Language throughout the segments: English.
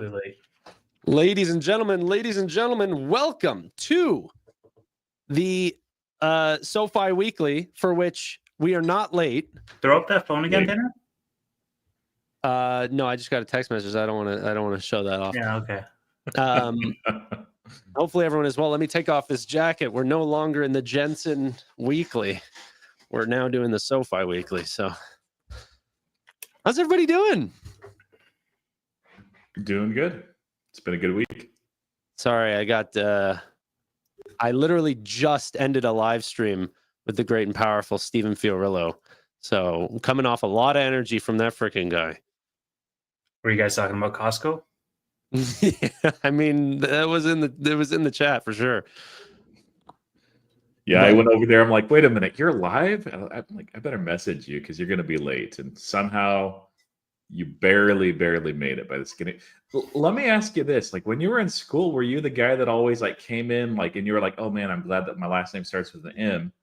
really late. Ladies and gentlemen, welcome to the SoFi Weekly, for which we are not late. Throw up that phone again, Tanner. No, I just got a text message. I don't want to show that off. Yeah, okay. Hopefully everyone is well. Let me take off this jacket. We're no longer in the Jensen Weekly. We're now doing the SoFi Weekly. So, how's everybody doing? Doing good. It's been a good week. Sorry, I literally just ended a live stream with the great and powerful Stephen Fiorillo. So I'm coming off a lot of energy from that freaking guy. Were you guys talking about Costco? Yeah, I mean, it was in the chat for sure. Yeah, I went over there. I'm like, wait a minute, you're live? I'm like, I better message you because you're going to be late. And somehow you barely made it by the skin. Let me ask you this: like, when you were in school, were you the guy that always like came in like, and you were like, oh man, I'm glad that my last name starts with an M.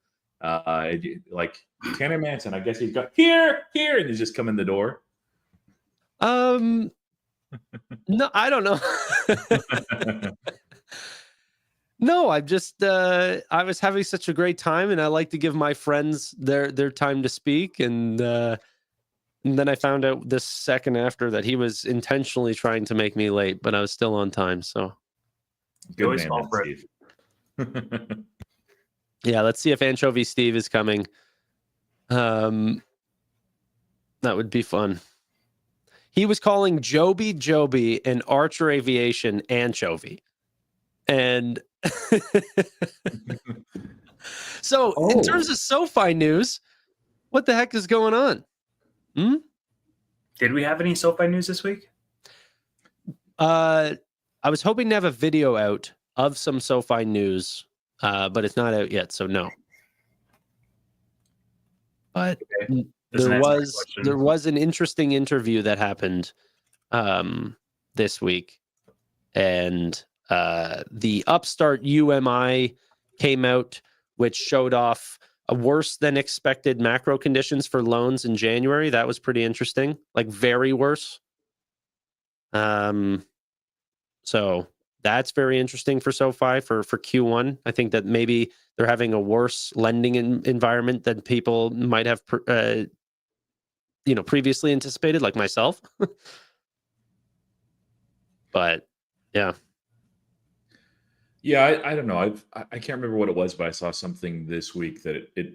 Like Tanner Manson, I guess he's got here, and you just come in the door. No, I don't know. No, I was having such a great time, and I like to give my friends their time to speak. And then I found out this second after that he was intentionally trying to make me late, but I was still on time. So good man, Steve. Yeah, let's see if Anchovy Steve is coming. That would be fun. He was calling Joby and Archer Aviation Anchovy. And so in terms of SoFi news, what the heck is going on? Did we have any SoFi news this week? I was hoping to have a video out of some SoFi news, but it's not out yet, so no. But okay. there was an interesting interview that happened this week, and the Upstart UMI came out, which showed off a worse than expected macro conditions for loans in January. That was pretty interesting, like very worse. So that's very interesting for SoFi for Q1. I think that maybe they're having a worse lending environment than people might have, previously anticipated, like myself. But yeah. Yeah, I don't know. I can't remember what it was, but I saw something this week that it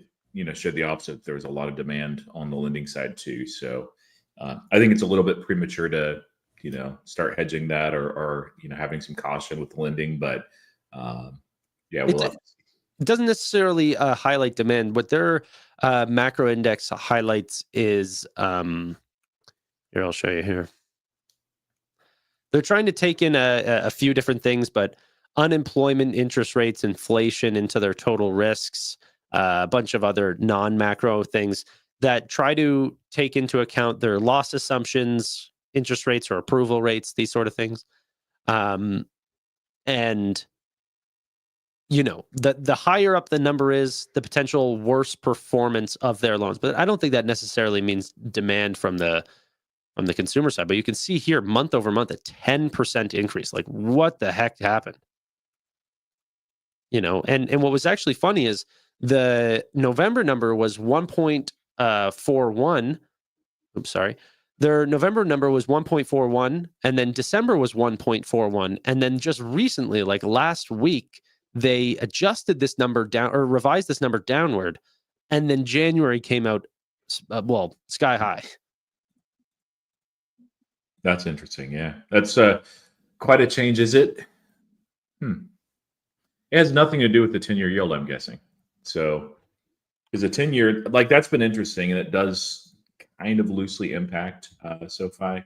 showed the opposite. There was a lot of demand on the lending side too. So I think it's a little bit premature to start hedging that or having some caution with lending. But yeah, it doesn't necessarily highlight demand. What their macro index highlights is here. I'll show you here. They're trying to take in a few different things, but unemployment, interest rates, inflation into their total risks, a bunch of other non-macro things that try to take into account their loss assumptions, interest rates or approval rates, these sort of things. And the higher up the number is, the potential worse performance of their loans. But I don't think that necessarily means demand from the consumer side. But you can see here, month over month, a 10% increase. Like, what the heck happened? And what was actually funny is the November number was 1.41. Oops, sorry. Their November number was 1.41, and then December was 1.41. And then just recently, like last week, they adjusted this number down or revised this number downward. And then January came out, sky high. That's interesting. Yeah, that's quite a change. Is it? It has nothing to do with the 10-year yield, I'm guessing. So, is a 10-year, like, that's been interesting, and it does kind of loosely impact SoFi.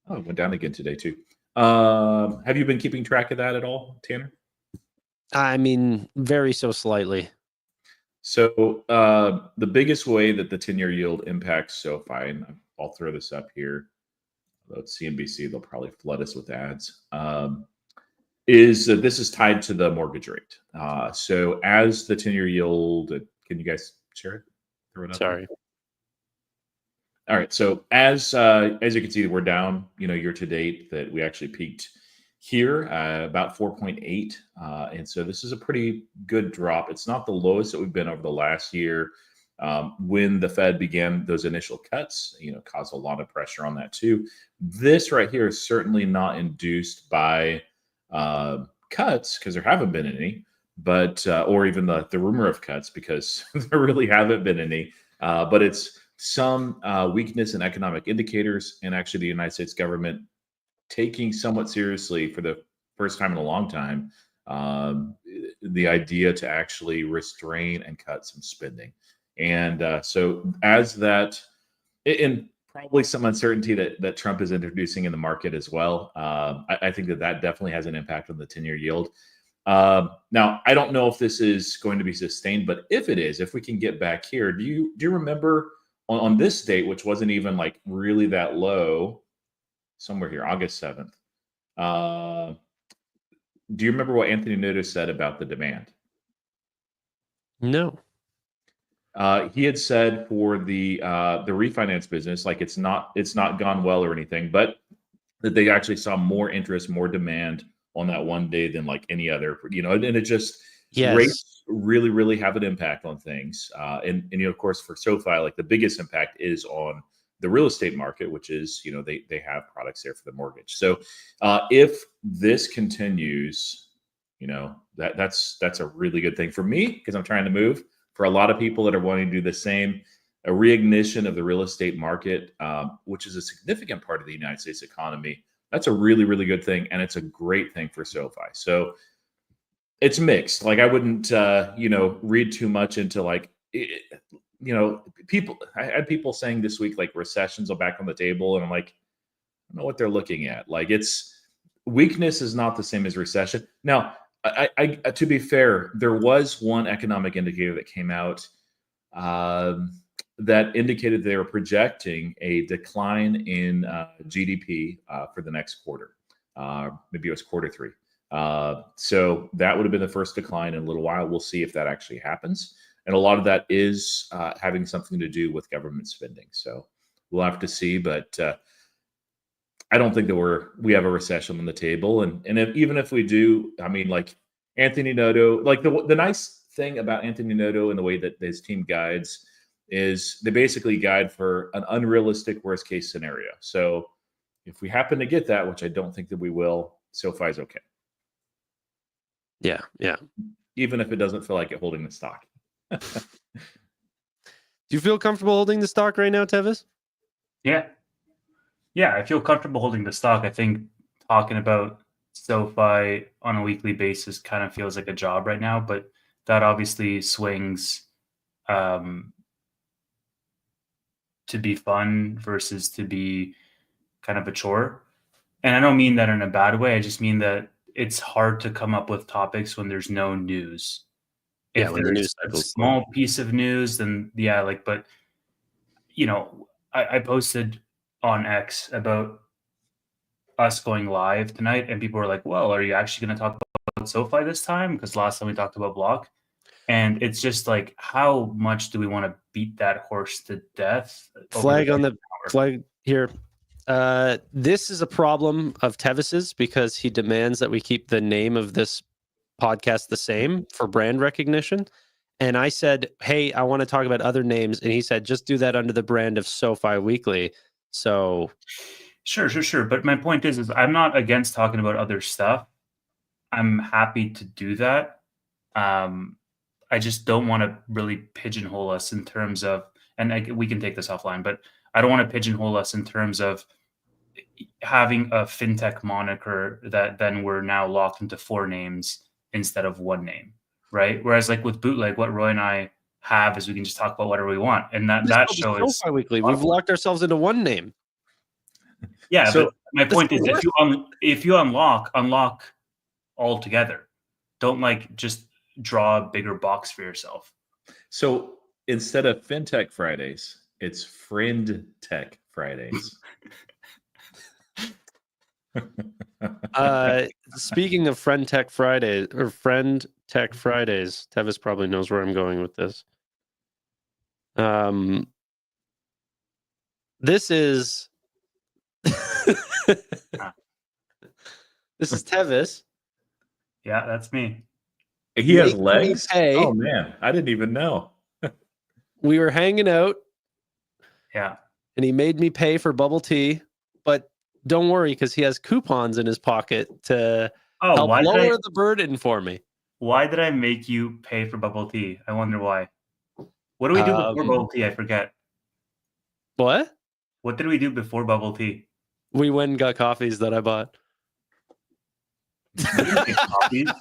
Oh, it went down again today too. Have you been keeping track of that at all, Tanner? I mean, very so slightly. So the biggest way that the 10-year yield impacts SoFi, and I'll throw this up here, although it's CNBC, they'll probably flood us with ads, is that this is tied to the mortgage rate. So as the 10-year yield, can you guys share it? Throw it up. Sorry. All right. So as you can see, we're down, year to date. That we actually peaked here about 4.8, and so this is a pretty good drop. It's not the lowest that we've been over the last year. When the Fed began those initial cuts, caused a lot of pressure on that too. This right here is certainly not induced by cuts, because there haven't been any, but or even the rumor of cuts, because there really haven't been any. But it's some weakness in economic indicators, and actually the United States government taking somewhat seriously for the first time in a long time the idea to actually restrain and cut some spending. And so as that, and probably some uncertainty that Trump is introducing in the market as well, I think that definitely has an impact on the 10-year yield. Now, I don't know if this is going to be sustained, but if it is, if we can get back here, do you remember on this date, which wasn't even like really that low, somewhere here, August 7th. Do you remember what Anthony Noto said about the demand? No. He had said for the refinance business, like it's not gone well or anything, but that they actually saw more interest, more demand on that one day than like any other, and it just Yes. rates really, really have an impact on things. And of course, for SoFi, like the biggest impact is on the real estate market, which is, they have products there for the mortgage. So if this continues, that's a really good thing for me, because I'm trying to move. For a lot of people that are wanting to do the same, a reignition of the real estate market, which is a significant part of the United States economy, that's a really, really good thing. And it's a great thing for SoFi. So it's mixed. Like I wouldn't, read too much into like, people. I had people saying this week like recessions are back on the table, and I'm like, I don't know what they're looking at. Like it's weakness is not the same as recession. Now, I to be fair, there was one economic indicator that came out that indicated they were projecting a decline in GDP for the next quarter. Maybe it was quarter three. So that would have been the first decline in a little while. We'll see if that actually happens. And a lot of that is having something to do with government spending. So we'll have to see. But I don't think that we have a recession on the table. And even if we do, I mean, like Anthony Noto, like the nice thing about Anthony Noto and the way that his team guides is they basically guide for an unrealistic worst case scenario. So if we happen to get that, which I don't think that we will, SoFi is okay. Yeah. Even if it doesn't feel like it holding the stock. Do you feel comfortable holding the stock right now, Tevis? Yeah, I feel comfortable holding the stock. I think talking about SoFi on a weekly basis kind of feels like a job right now, but that obviously swings to be fun versus to be kind of a chore. And I don't mean that in a bad way. I just mean that it's hard to come up with topics when there's no news. Yeah, If when the there's news a cycle's small piece of news, then but I posted on X about us going live tonight, and people were like, well, are you actually going to talk about SoFi this time? Because last time we talked about Block. And it's just like, how much do we want to beat that horse to death? Flag on the flag here. This is a problem of Tevis's, because he demands that we keep the name of this podcast the same for brand recognition. And I said, hey, I want to talk about other names. And he said, just do that under the brand of SoFi Weekly. So Sure. But my point is I'm not against talking about other stuff. I'm happy to do that. I just don't want to really pigeonhole us in terms of, and we can take this offline, but I don't want to pigeonhole us in terms of having a fintech moniker that then we're now locked into 4 names instead of 1 name, right? Whereas like with Bootleg, what Roy and I have is we can just talk about whatever we want, and that show is SoFi Weekly. We've locked ourselves into 1 name. Yeah, So but my point is, if you unlock altogether. Don't like just draw a bigger box for yourself. So instead of FinTech Fridays, it's Friend Tech Fridays. Speaking of Friend Tech Fridays, Tevis probably knows where I'm going with this. This is this is Tevis. Yeah, that's me. He has Making me legs? pay. Oh man, I didn't even know. We were hanging out, Yeah. and he made me pay for bubble tea. But don't worry, because he has coupons in his pocket to Oh, help lower the burden for me. why did I make you pay for bubble tea? I wonder why. What do we do before bubble tea? I forget. What? What did we do before bubble tea? We went and got coffees that I bought. You didn't get coffees.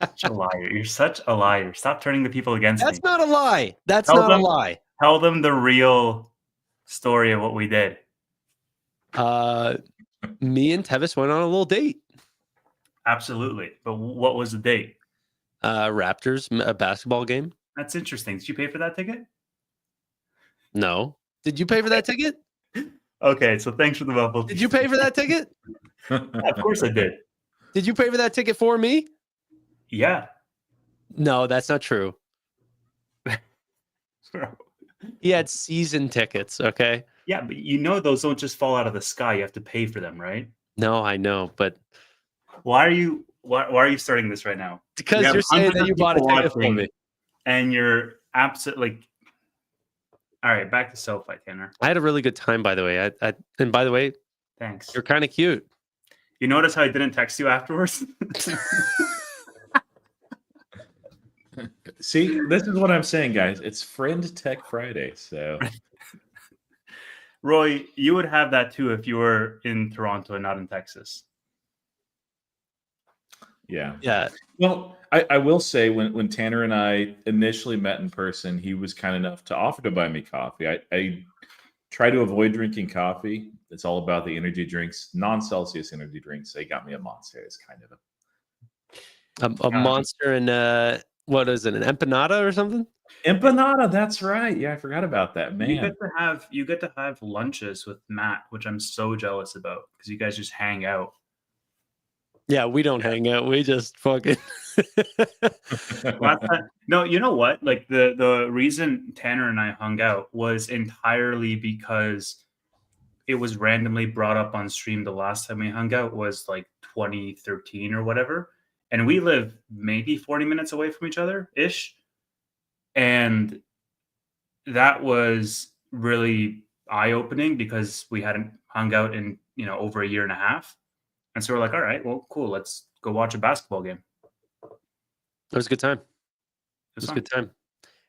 Such a liar. You're such a liar. Stop turning the people against That's me. not a lie. That's Tell not them- a lie. Tell them the real story of what we did. Me and Tevis went on a little date. Absolutely. But what was the date? Raptors, a basketball game. That's interesting. Did you pay for that ticket? No. Did you pay for that ticket? Okay, so thanks for the bubble tea. Did you pay for that ticket? Yeah, of course I did. Did you pay for that ticket for me? Yeah. No, that's not true. He had season tickets, okay? Yeah, but you know those don't just fall out of the sky. You have to pay for them, right? No, I know, but Why are you starting this right now? because We have you're saying hundreds that of you bought a people ticket for watching. me. And you're absolutely like, all right, back to SoFi, Tanner. I had a really good time, by the way. And by the way, Thanks. you're kind of cute. You notice how I didn't text you afterwards? See, this is what I'm saying, guys. It's Friend Tech Friday, so Roy, you would have that too if you were in Toronto and not in Texas. yeah. Yeah. Well, I will say when Tanner and I initially met in person, he was kind enough to offer to buy me coffee. I try to avoid drinking coffee. It's all about the energy drinks, non-Celsius energy drinks. They got me a Monster. It's kind of A monster and what is it, an empanada or something? empanada. That's right. Yeah, I forgot about that. Man, You get to have lunches with Matt, which I'm so jealous about because you guys just hang out. Yeah, we don't hang out. We just fucking. No, you know what? Like the reason Tanner and I hung out was entirely because it was randomly brought up on stream. The last time we hung out was like 2013 or whatever. And we live maybe 40 minutes away from each other ish. And that was really eye-opening because we hadn't hung out in, over a year and a half. And so we're like, all right, well, cool. Let's go watch a basketball game. It was a good time. It was a good time.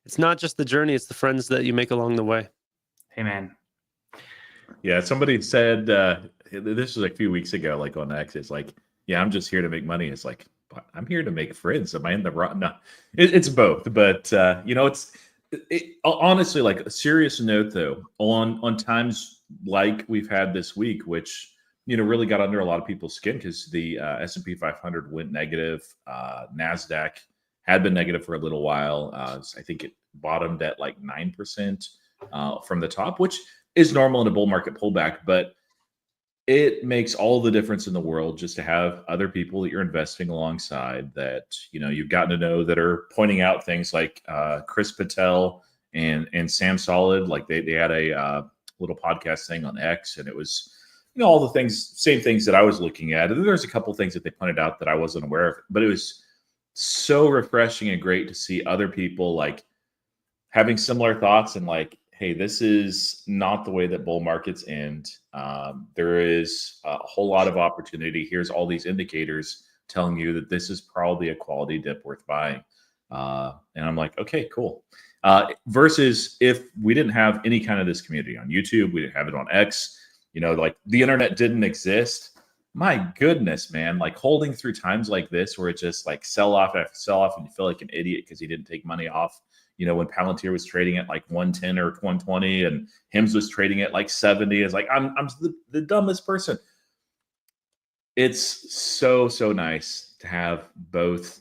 It's not just the journey, it's the friends that you make along the way. Hey, man. Yeah, somebody said this was like a few weeks ago, like on X. It's like, yeah, I'm just here to make money. It's like, I'm here to make friends. Am I in the wrong? No, it's both. But it's honestly, like a serious note though, on times like we've had this week, which really got under a lot of people's skin because the S&P 500 went negative. NASDAQ had been negative for a little while. I think it bottomed at like 9% from the top, which is normal in a bull market pullback, but it makes all the difference in the world just to have other people that you're investing alongside that you've gotten to know that are pointing out things like Chris Patel and Sam Solid. Like they had a little podcast thing on X, and it was all the same things that I was looking at. And there's a couple things that they pointed out that I wasn't aware of, but it was so refreshing and great to see other people like having similar thoughts and like, hey, this is not the way that bull markets end. There is a whole lot of opportunity. Here's all these indicators telling you that this is probably a quality dip worth buying. And I'm like, okay, cool. Versus if we didn't have any kind of this community on YouTube, we didn't have it on X, like the internet didn't exist. My goodness, man, like holding through times like this where it just like sell off after sell off and you feel like an idiot because you didn't take money off. When Palantir was trading at like 110 or 120 and HIMS was trading at like 70, it's like, I'm the dumbest person. It's so nice to have both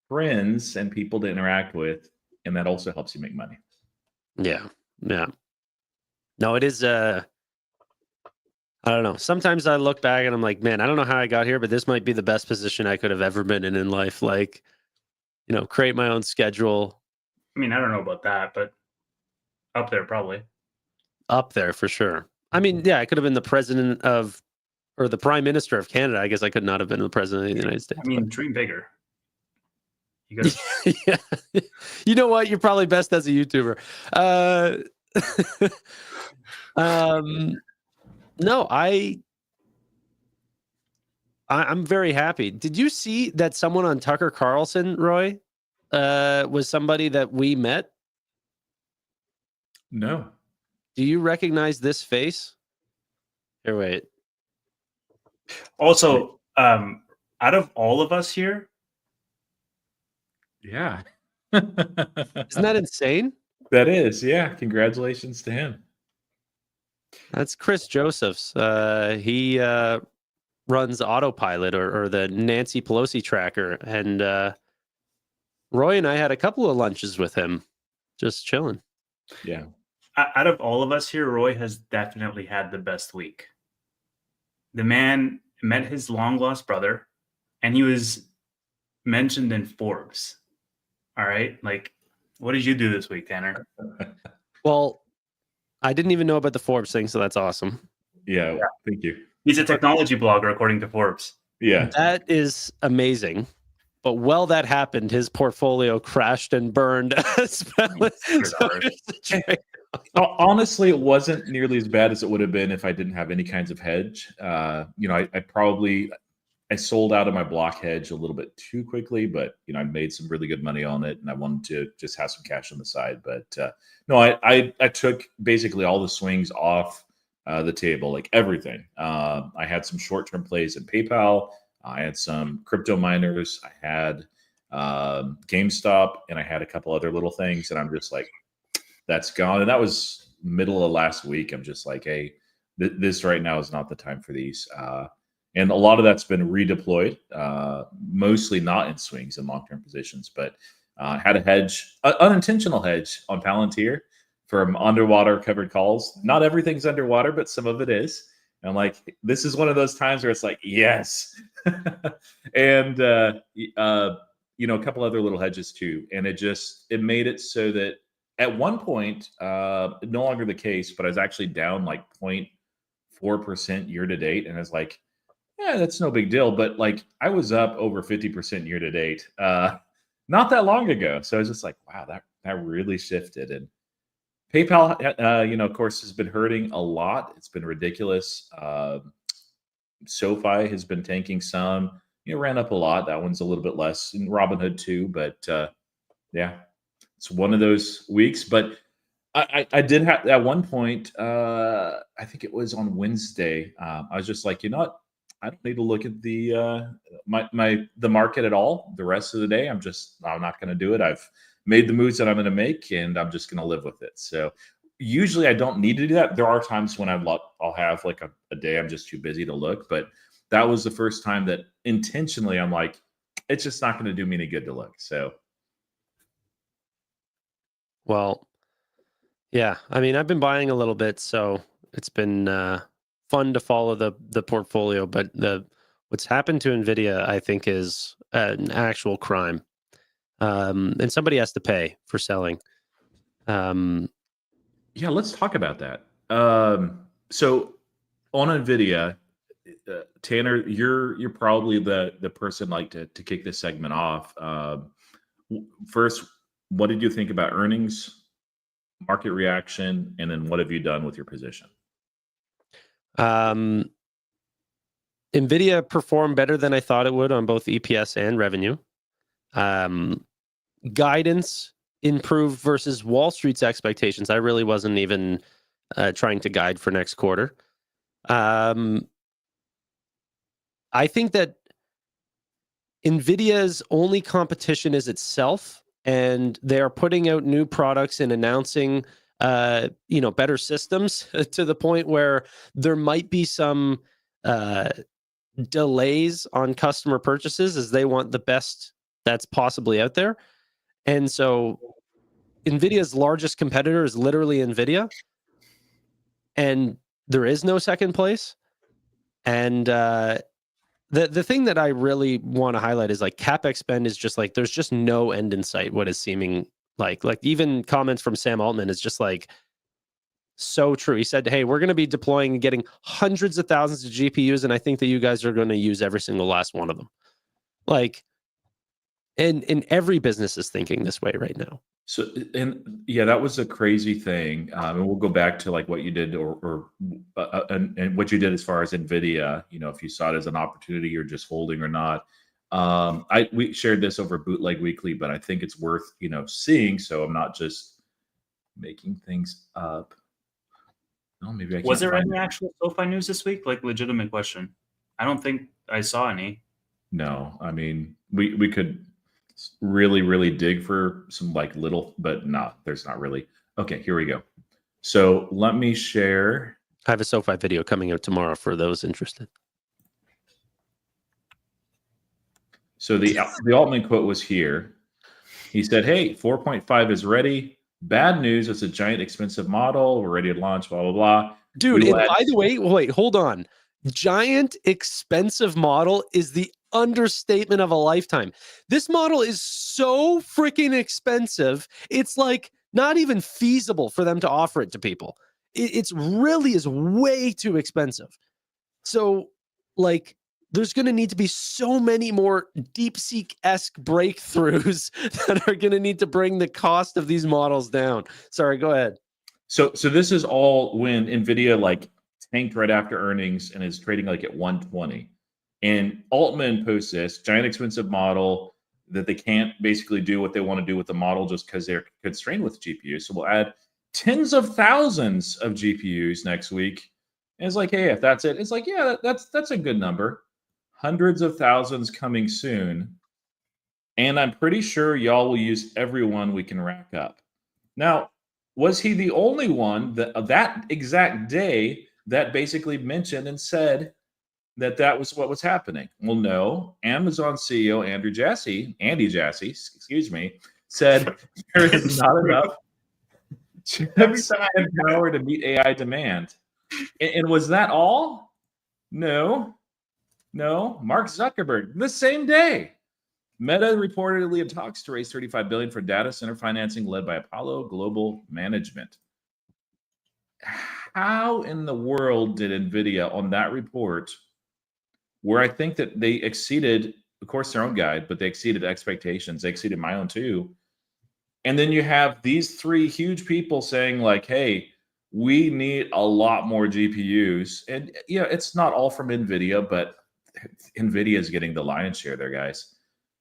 friends and people to interact with. And that also helps you make money. Yeah. Yeah. No, it is, I don't know. Sometimes I look back and I'm like, man, I don't know how I got here, but this might be the best position I could have ever been in life. Like, create my own schedule. I mean, I don't know about that, but up there probably. up there for sure. I mean, yeah, I could have been the president of, or the prime minister of Canada. I guess I could not have been the president of the United States. I mean, dream bigger. You got Yeah. You know what? You're probably best as a YouTuber. No, I'm very happy. Did you see that someone on Tucker Carlson, Roy, was somebody that we met? No. Do you recognize this face? Here, wait. Also, out of all of us here, Yeah. Isn't that insane? That is, yeah. Congratulations to him. That's Chris Josephs. He runs Autopilot or the Nancy Pelosi tracker. And Roy and I had a couple of lunches with him, just chilling. Yeah. out of all of us here, Roy has definitely had the best week. The man met his long lost brother, and he was mentioned in Forbes. All right. Like, what did you do this week, Tanner? Well, I didn't even know about the Forbes thing, so that's awesome. Yeah. Thank you. He's a technology blogger, according to Forbes. Yeah. That is amazing. But while that happened, his portfolio crashed and burned. Honestly, it wasn't nearly as bad as it would have been if I didn't have any kinds of hedge. I sold out of my block hedge a little bit too quickly, but I made some really good money on it, and I wanted to just have some cash on the side. But no, I took basically all the swings off the table, like everything. I had some short-term plays in PayPal. I had some crypto miners. I had GameStop, and I had a couple other little things, and I'm just like, that's gone. And that was middle of last week. I'm just like, hey, this right now is not the time for these. And a lot of that's been redeployed, mostly not in swings and long-term positions, but had a hedge, unintentional hedge on Palantir from underwater covered calls. Not everything's underwater, but some of it is. And I'm like, this is one of those times where it's like, yes. And, a couple other little hedges too. And it made it so that at one point, no longer the case, but I was actually down like 0.4% year to date. And it's like, yeah, that's no big deal. But like, I was up over 50% year to date, not that long ago. So I was just like, wow, that really shifted. And PayPal, of course, has been hurting a lot. It's been ridiculous. SoFi has been tanking some. Ran up a lot. That one's a little bit less. And Robinhood too. But yeah, it's one of those weeks. But I did have at one point. I think it was on Wednesday. I was just like, you know what? I don't need to look at the market at all the rest of the day. I'm not going to do it. I've made the moves that I'm going to make, and I'm just going to live with it. So usually I don't need to do that. There are times when I'll have like a day I'm just too busy to look, but that was the first time that intentionally I'm like, it's just not going to do me any good to look. So. Well, yeah, I mean, I've been buying a little bit, so it's been fun to follow the portfolio, but what's happened to Nvidia, I think, is an actual crime. And somebody has to pay for selling. Yeah, let's talk about that. So on Nvidia, Tanner, you're probably the person like to kick this segment off. First, what did you think about earnings, market reaction, and then what have you done with your position? Nvidia performed better than I thought it would on both EPS and revenue. Guidance improved versus Wall Street's expectations. I really wasn't even trying to guide for next quarter. I think that Nvidia's only competition is itself, and they are putting out new products and announcing better systems to the point where there might be some delays on customer purchases as they want the best that's possibly out there. And so Nvidia's largest competitor is literally Nvidia, and there is no second place. And the thing that I really want to highlight is like CapEx spend is just like, there's just no end in sight. What is seeming like even comments from Sam Altman is just like, So true. He said, hey, we're going to be deploying and getting hundreds of thousands of GPUs, and I think that you guys are going to use every single last one of them. Like, and every business is thinking this way right now. So, and yeah, that was a crazy thing. And we'll go back to like what you did and what you did as far as Nvidia, if you saw it as an opportunity or just holding or not. We shared this over Bootleg Weekly, but I think it's worth, seeing. So I'm not just making things up. Oh, maybe I can't. Was there any actual SoFi news this week? Like, legitimate question. I don't think I saw any. No, I mean, we could really, really dig for some like little, but there's not really. Okay, here we go. So let me share. I have a SoFi video coming out tomorrow for those interested. So the Altman quote was here. He said, hey, 4.5 is ready. Bad news, it's a giant expensive model. We're ready to launch, blah, blah, blah. Dude, and by the way, wait, hold on. Giant expensive model is the understatement of a lifetime. This model is so freaking expensive. It's like not even feasible for them to offer it to people. It's really is way too expensive. So like there's going to need to be so many more DeepSeek-esque breakthroughs that are going to need to bring the cost of these models down. Sorry, go ahead. So this is all when Nvidia like tanked right after earnings and is trading like at 120. And Altman posts this giant expensive model that they can't basically do what they want to do with the model just because they're constrained with GPUs. So we'll add tens of thousands of GPUs next week. And it's like, hey, if that's it, it's like, yeah, that's a good number. Hundreds of thousands coming soon. And I'm pretty sure y'all will use every one we can rack up. Now, was he the only one that exact day that basically mentioned and said that was what was happening? Well, no. Amazon CEO Andy Jassy, excuse me, said there is not enough chips and power to meet AI demand. And was that all? No. Mark Zuckerberg, the same day. Meta reportedly in talks to raise $35 billion for data center financing led by Apollo Global Management. How in the world did Nvidia on that report, where I think that they exceeded, of course, their own guide, but they exceeded expectations. They exceeded my own too. And then you have these three huge people saying like, hey, we need a lot more GPUs. And it's not all from Nvidia, but Nvidia is getting the lion's share there, guys.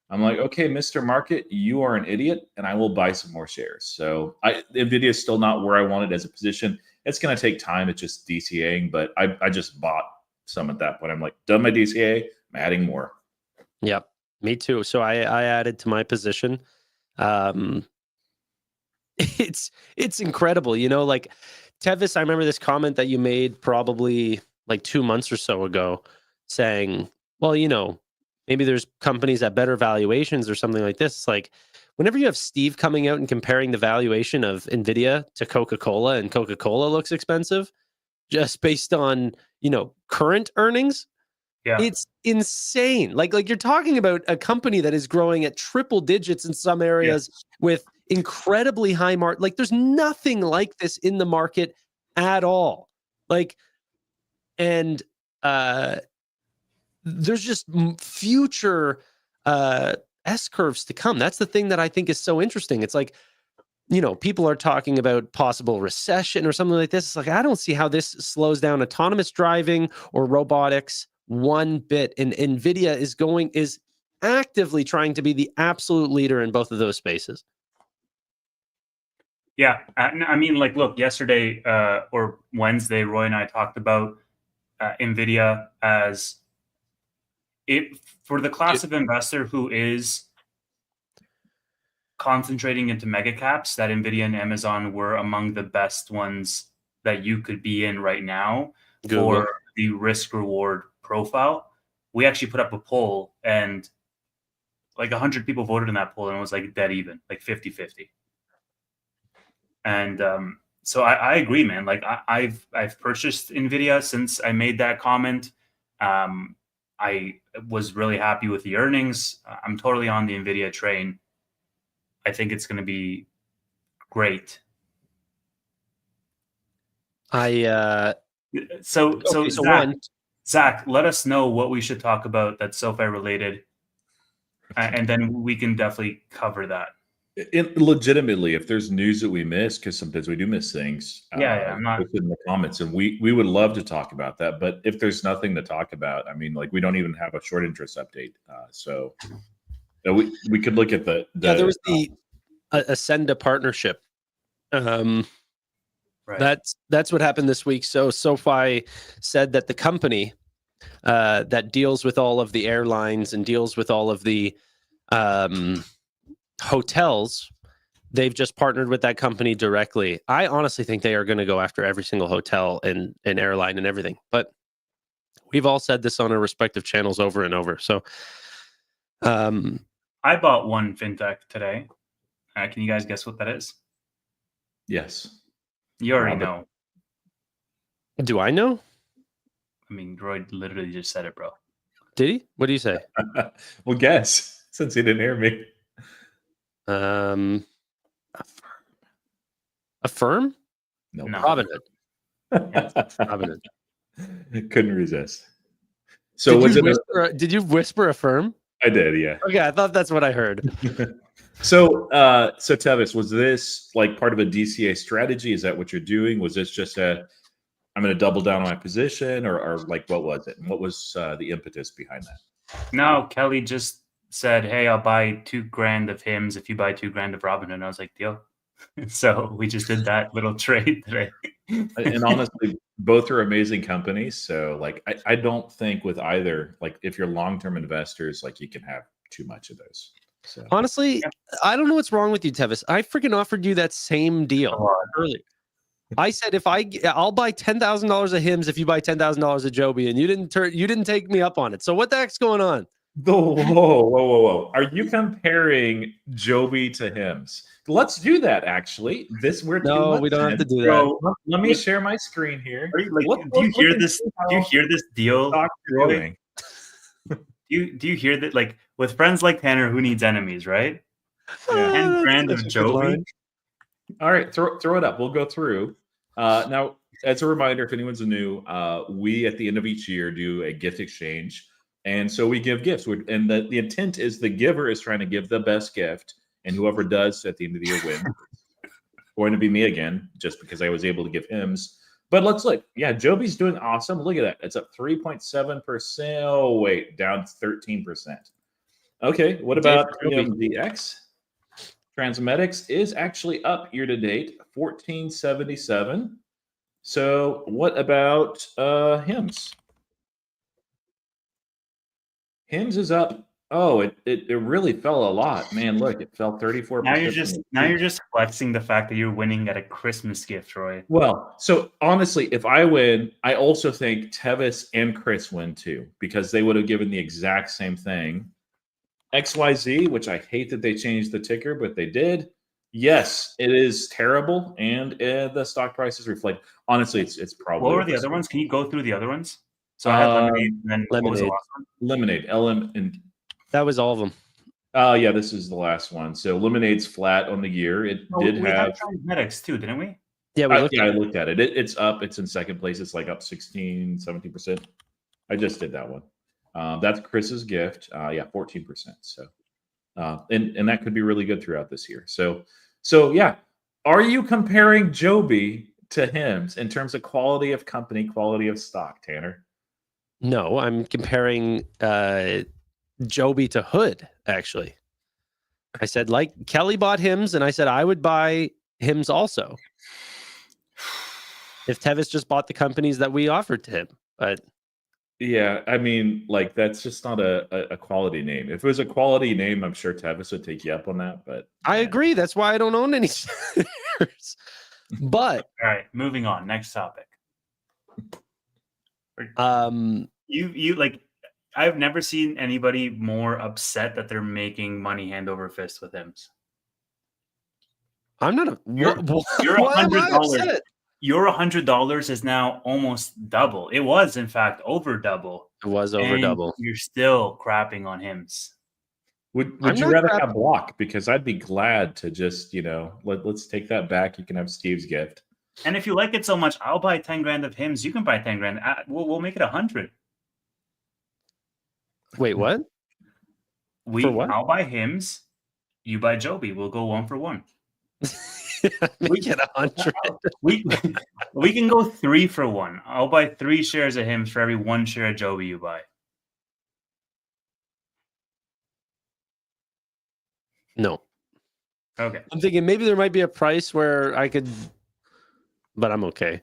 I'm like, okay, Mr. Market, you are an idiot, and I will buy some more shares. So Nvidia is still not where I wanted as a position. It's going to take time. It's just DCAing, but I just bought some at that point. I'm like, done my DCA. I'm adding more. Yep, me too. So I added to my position. It's incredible, like Tevis. I remember this comment that you made probably like 2 months or so ago, saying, well, maybe there's companies at better valuations or something like this. It's like whenever you have Steve coming out and comparing the valuation of Nvidia to Coca-Cola, and Coca-Cola looks expensive just based on, current earnings. Yeah. It's insane. Like you're talking about a company that is growing at triple digits in some areas with incredibly high margin. Like there's nothing like this in the market at all. And there's just future S curves to come. That's the thing that I think is so interesting. It's like, people are talking about possible recession or something like this. It's like, I don't see how this slows down autonomous driving or robotics one bit. And Nvidia is actively trying to be the absolute leader in both of those spaces. Yeah. I mean, look, yesterday or Wednesday, Roy and I talked about Nvidia as it for the class of investor who is concentrating into mega caps, that Nvidia and Amazon were among the best ones that you could be in right now. Google. For the risk reward profile. We actually put up a poll and like 100 people voted in that poll, and it was like dead even, like 50-50. And so I agree, man. Like I've purchased Nvidia since I made that comment. I was really happy with the earnings. I'm totally on the Nvidia train. I think it's going to be great. So okay, so Zach, one, Zach, let us know what we should talk about that's SoFi related, and then we can definitely cover that. Legitimately, if there's news that we miss, because sometimes we do miss things, Yeah, I'm not. post it in the comments, and we would love to talk about that. But if there's nothing to talk about, I mean, like we don't even have a short interest update. So we could look at the there was the Ascenda partnership. Right. That's what happened this week. So SoFi said that the company that deals with all of the airlines and deals with all of the hotels, they've just partnered with that company directly. I honestly think they are going to go after every single hotel and airline and everything. But we've all said this on our respective channels over and over. So I bought one fintech today. Can you guys guess what that is? yes. You already Robin. know. Do I know? I mean, Roy literally just said it, bro. Did he? What do you say? Well, guess since he didn't hear me. A firm? No. Robinhood. Robinhood. Couldn't resist. So did you whisper a firm? I did, yeah. Okay, I thought that's what I heard. So Tevis, was this like part of a DCA strategy? Is that what you're doing? Was this just I'm going to double down on my position, or like what was it? And what was the impetus behind that? No, Kelly just said, "Hey, I'll buy $2,000 of hymns if you buy $2,000 of Robinhood." And I was like, "Deal." So we just did that little trade today. And honestly, both are amazing companies. So like, I don't think with either, like if you're long-term investors, like you can have too much of those. So honestly, I don't know what's wrong with you, Tevis. I freaking offered you that same deal earlier. I said I'll buy $10,000 of hymns if you buy $10,000 of Joby, and you didn't take me up on it. So what the heck's going on? Whoa! Are you comparing Joby to hymns? Let's do that. Actually, we don't have to do that. Bro, let me share my screen here. Do you hear this? Do you hear this deal, Roy? Do you hear that? Like with friends like Tanner, who needs enemies, right? Yeah. $10,000 of Joby. All right, throw it up. We'll go through. Now, as a reminder, if anyone's new, we at the end of each year do a gift exchange. And so we give gifts. And the intent is the giver is trying to give the best gift. And whoever does at the end of the year wins. Going to be me again, just because I was able to give hymns. But let's look. Yeah, Joby's doing awesome. Look at that. It's up 3.7%. Oh, wait, down 13%. Okay, what about TMDX? Transmedics is actually up year to date, 1477. So what about HIMS? HIMS is up. Oh, it really fell a lot. Man, look, it fell 34%. Now you're just flexing the fact that you're winning at a Christmas gift, Roy. Well, so honestly, if I win, I also think Tevis and Chris win too, because they would have given the exact same thing. XYZ, which I hate that they changed the ticker, but they did. Yes, it is terrible, and the stock prices reflect. Honestly, it's probably. What were the other ones? Can you go through the other ones? So I had Lemonade, and then what was the last one? Lemonade, LM, and that was all of them. Yeah, this is the last one. So Lemonade's flat on the year. It did have Transmedics too, didn't we? Yeah, I looked at it. It's up. It's in second place. It's like up 16, 17%. I just did that one. That's Chris's gift. Yeah, 14%. So, and that could be really good throughout this year. So yeah. Are you comparing Joby to HIMS in terms of quality of company, quality of stock, Tanner? No, I'm comparing Joby to Hood, actually. I said, like Kelly bought HIMS, and I said I would buy HIMS also. If Tevis just bought the companies that we offered to him. But yeah, I mean, like that's just not a quality name. If it was a quality name, I'm sure Tevis would take you up on that. But I agree. That's why I don't own any shares. But all right, moving on. Next topic. You like, I've never seen anybody more upset that they're making money hand over fist with HIMS. I'm not. You're $100. Your $100 is now almost double. It was, in fact, over double. It was over double. You're still crapping on HIMS. Would you rather have block? Because I'd be glad to just, let's take that back. You can have Steve's gift. And if you like it so much, I'll buy 10 grand of HIMS. You can buy 10 grand. We'll make it 100. Wait, what? For what? I'll buy HIMS. You buy Joby. We'll go 1 for 1. Make it 100. We can go 3 for 1. I'll buy 3 shares of HIMS for every 1 share of Joby you buy. No. Okay. I'm thinking maybe there might be a price where I could, but I'm okay.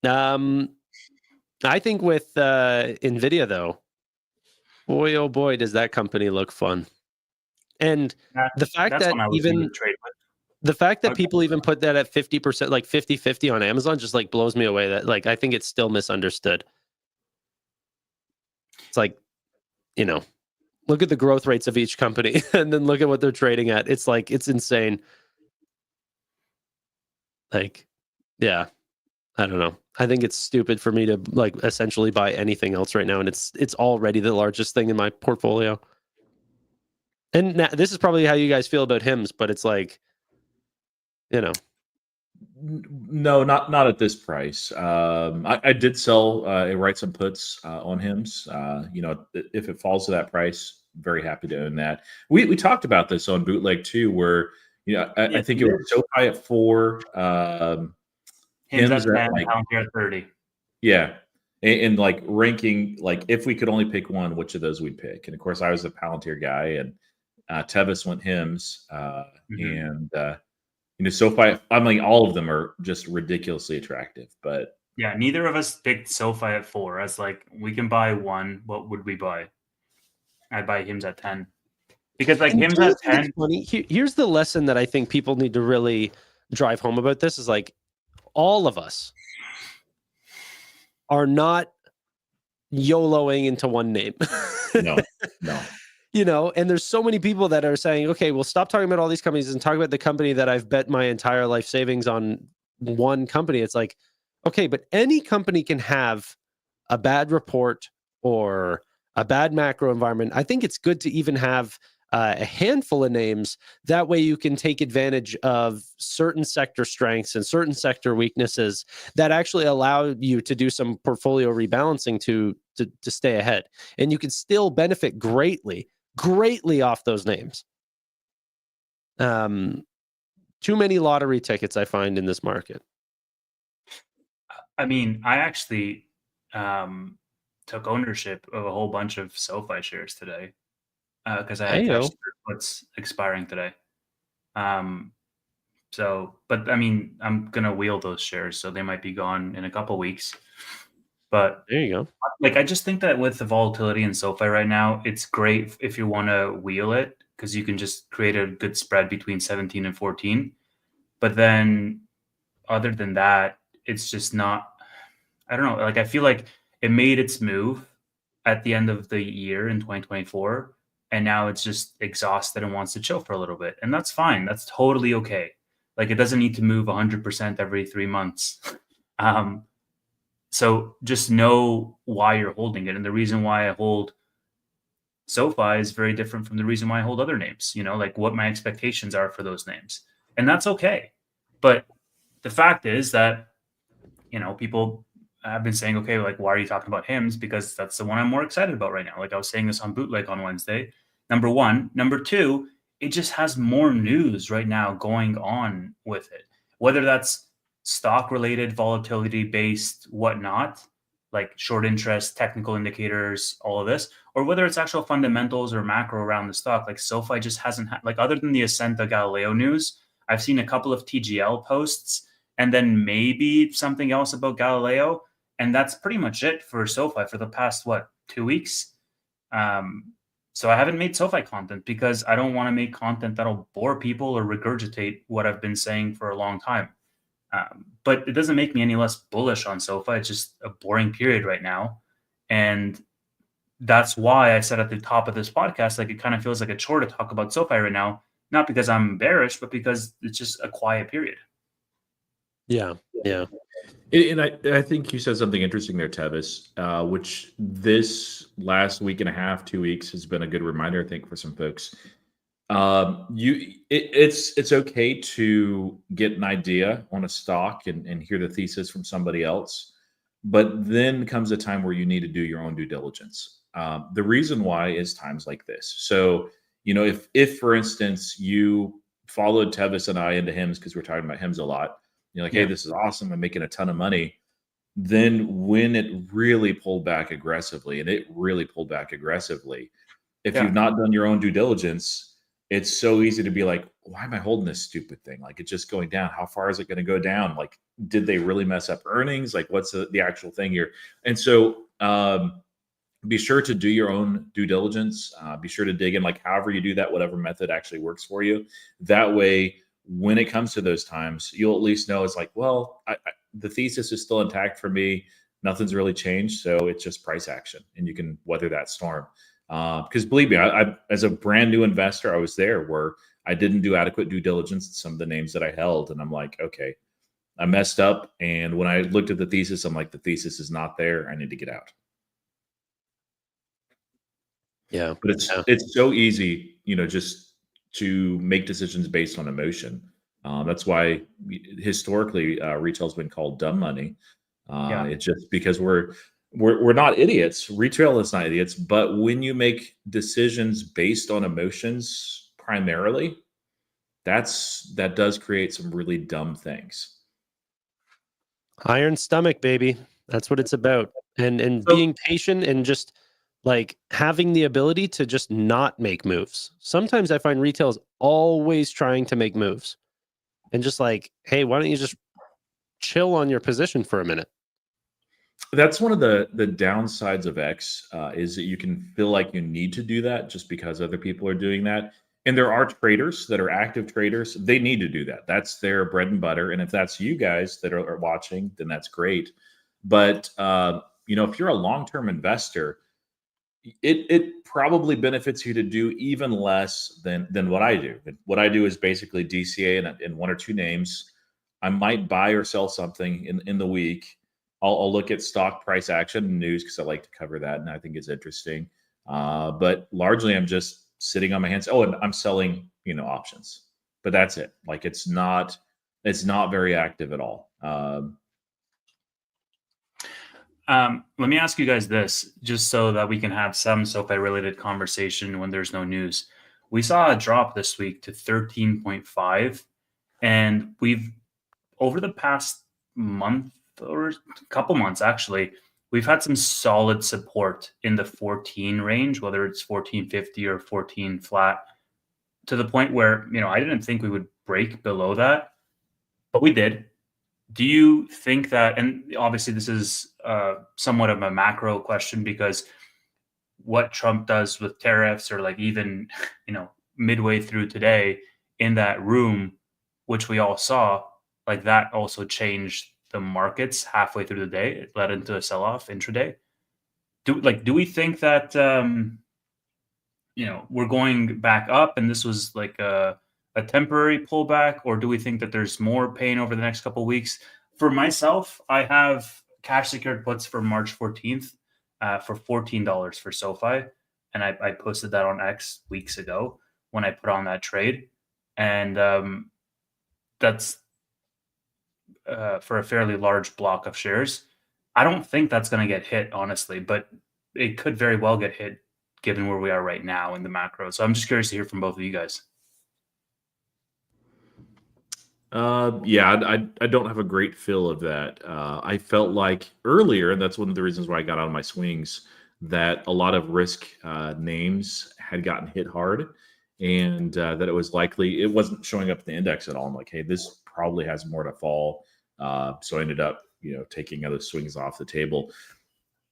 I think with Nvidia though, boy oh boy, does that company look fun. And the fact that even the fact that people even put that at 50%, like 50-50 on Amazon, just like blows me away. That like I think it's still misunderstood. It's like, you know, look at the growth rates of each company and then look at what they're trading at. It's like, it's insane. Like, yeah, I don't know. I think it's stupid for me to like essentially buy anything else right now. And it's already the largest thing in my portfolio. And now, this is probably how you guys feel about HIMS, but it's like, you know. No, not at this price. I did sell write some puts on HIMS. You know, if it falls to that price, very happy to own that. We talked about this on Bootleg too, where you know I think it was SoFi at 4, HIMS at 10, like, Palantir at 30. Yeah. And like ranking, like if we could only pick one, which of those we'd pick. And of course, I was a Palantir guy, and Tevis went HIMS, and you know, SoFi. I mean, all of them are just ridiculously attractive. But yeah, neither of us picked SoFi at 4. As like, we can buy one. What would we buy? I'd buy HIMS at 10 because like HIMS at 10. Funny. Here's the lesson that I think people need to really drive home about this is like, all of us are not YOLOing into one name. No. You know, and there's so many people that are saying, okay, well, stop talking about all these companies and talk about the company that I've bet my entire life savings on one company. It's like, okay, but any company can have a bad report or a bad macro environment. I think it's good to even have a handful of names. That way you can take advantage of certain sector strengths and certain sector weaknesses that actually allow you to do some portfolio rebalancing to stay ahead. And you can still benefit greatly off those names. Too many lottery tickets I find in this market. I mean, I actually took ownership of a whole bunch of SoFi shares today because I had cash puts expiring today. So, but I mean, I'm gonna wheel those shares, so they might be gone in a couple weeks. But there you go. Like, I just think that with the volatility in SoFi right now, it's great if you want to wheel it because you can just create a good spread between 17 and 14. But then, other than that, it's just not. I don't know. Like, I feel like it made its move at the end of the year in 2024. And now it's just exhausted and wants to chill for a little bit. And that's fine. That's totally okay. Like, it doesn't need to move 100% every 3 months. So just know why you're holding it. And the reason why I hold SoFi is very different from the reason why I hold other names, you know, like what my expectations are for those names. And that's okay. But the fact is that, you know, people have been saying, okay, like, why are you talking about HIMS? Because that's the one I'm more excited about right now. Like I was saying this on Bootleg on Wednesday. Number one. Number two, it just has more news right now going on with it, whether that's stock related, volatility based, whatnot, like short interest, technical indicators, all of this, or whether it's actual fundamentals or macro around the stock. Like SoFi just hasn't like, other than the Ascenta Galileo news, I've seen a couple of TGL posts and then maybe something else about Galileo. And that's pretty much it for SoFi for the past, 2 weeks? So I haven't made SoFi content because I don't want to make content that'll bore people or regurgitate what I've been saying for a long time. But it doesn't make me any less bullish on SoFi. It's just a boring period right now. And that's why I said at the top of this podcast, like, it kind of feels like a chore to talk about SoFi right now, not because I'm bearish, but because it's just a quiet period. Yeah. And I think you said something interesting there, Tevis, which this last week and a half, 2 weeks has been a good reminder, I think, for some folks. It's okay to get an idea on a stock and hear the thesis from somebody else, but then comes a time where you need to do your own due diligence. The reason why is times like this. So, if for instance you followed Tevis and I into HIMS because we're talking about HIMS a lot, you're like, hey, Yeah. this is awesome, I'm making a ton of money. Then when it really pulled back aggressively, and it really pulled back aggressively, if Yeah. you've not done your own due diligence, it's so easy to be like, why am I holding this stupid thing? Like, it's just going down. How far is it going to go down? Like, did they really mess up earnings? Like, what's the actual thing here? And so, be sure to do your own due diligence. Be sure to dig in, like, however you do that, whatever method actually works for you. That way, when it comes to those times, you'll at least know it's like, well, the thesis is still intact for me. Nothing's really changed. So it's just price action and you can weather that storm. Because believe me, I, as a brand new investor, I was there where I didn't do adequate due diligence in some of the names that I held. And I'm like, okay, I messed up. And when I looked at the thesis, I'm like, the thesis is not there. I need to get out. Yeah. But it's so easy, just to make decisions based on emotion. That's why historically retail's been called dumb money. Yeah. It's just because we're not idiots. Retail is not idiots, but when you make decisions based on emotions primarily, that does create some really dumb things. Iron stomach, baby. That's what it's about. And So being patient and just like having the ability to just not make moves. Sometimes I find retail is always trying to make moves. And just like, hey, why don't you just chill on your position for a minute? That's one of the downsides of X, is that you can feel like you need to do that just because other people are doing that. And there are traders that are active traders. They need to do that. That's their bread and butter. And if that's you guys that are watching, then that's great. But if you're a long-term investor, it probably benefits you to do even less than what I do. What I do is basically DCA in one or two names. I might buy or sell something in the week. I'll look at stock price action and news because I like to cover that and I think it's interesting. But largely, I'm just sitting on my hands. Oh, and I'm selling, options. But that's it. Like it's not very active at all. let me ask you guys this, just so that we can have some SoFi related conversation when there's no news. We saw a drop this week to 13.5, and we've over the past month or couple months actually, we've had some solid support in the 14 range, whether it's 1450 or 14 flat, to the point where, I didn't think we would break below that, but we did. Do you think that, and obviously this is somewhat of a macro question, because what Trump does with tariffs, or like even, midway through today in that room, which we all saw, like that also changed the markets halfway through the day. It led into a sell-off intraday. Do we think that we're going back up and this was like a temporary pullback, or do we think that there's more pain over the next couple of weeks? For myself, I have cash secured puts for March 14th for $14 for SoFi. And I posted that on X weeks ago when I put on that trade. And that's for a fairly large block of shares. I don't think that's going to get hit, honestly, but it could very well get hit given where we are right now in the macro. So I'm just curious to hear from both of you guys. Yeah, I don't have a great feel of that. I felt like earlier, and that's one of the reasons why I got out of my swings, that a lot of risk names had gotten hit hard, and that it was likely it wasn't showing up in the index at all. I'm like, hey, this probably has more to fall. So I ended up, taking other swings off the table.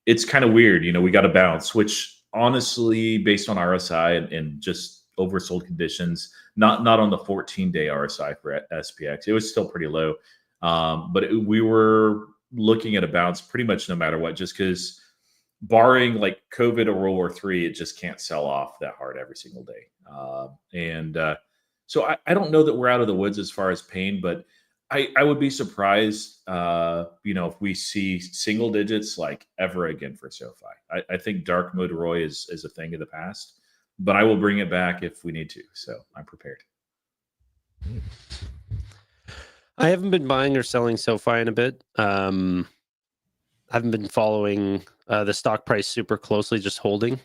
It's kind of weird, we got a bounce, which honestly, based on RSI and just oversold conditions, not on the 14-day RSI for SPX, it was still pretty low. But we were looking at a bounce pretty much no matter what, just because barring like COVID or World War III, it just can't sell off that hard every single day. So I don't know that we're out of the woods as far as pain, but I would be surprised, if we see single digits like ever again for SoFi. I think dark mode Roy is a thing of the past. but I will bring it back if we need to. So I'm prepared. I haven't been buying or selling SoFi in a bit. I haven't been following the stock price super closely, just holding.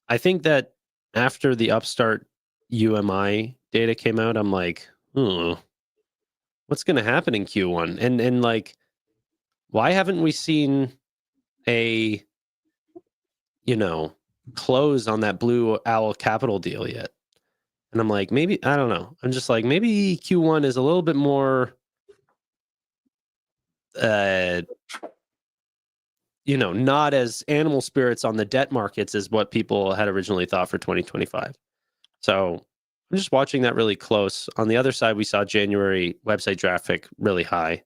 I think that after the Upstart UMI data came out, I'm like, what's going to happen in Q1? And like, why haven't we seen a, close on that Blue Owl Capital deal yet? And I'm like, maybe, I don't know. I'm just like, maybe Q1 is a little bit more, not as animal spirits on the debt markets as what people had originally thought for 2025. So I'm just watching that really close. On the other side, we saw January website traffic really high.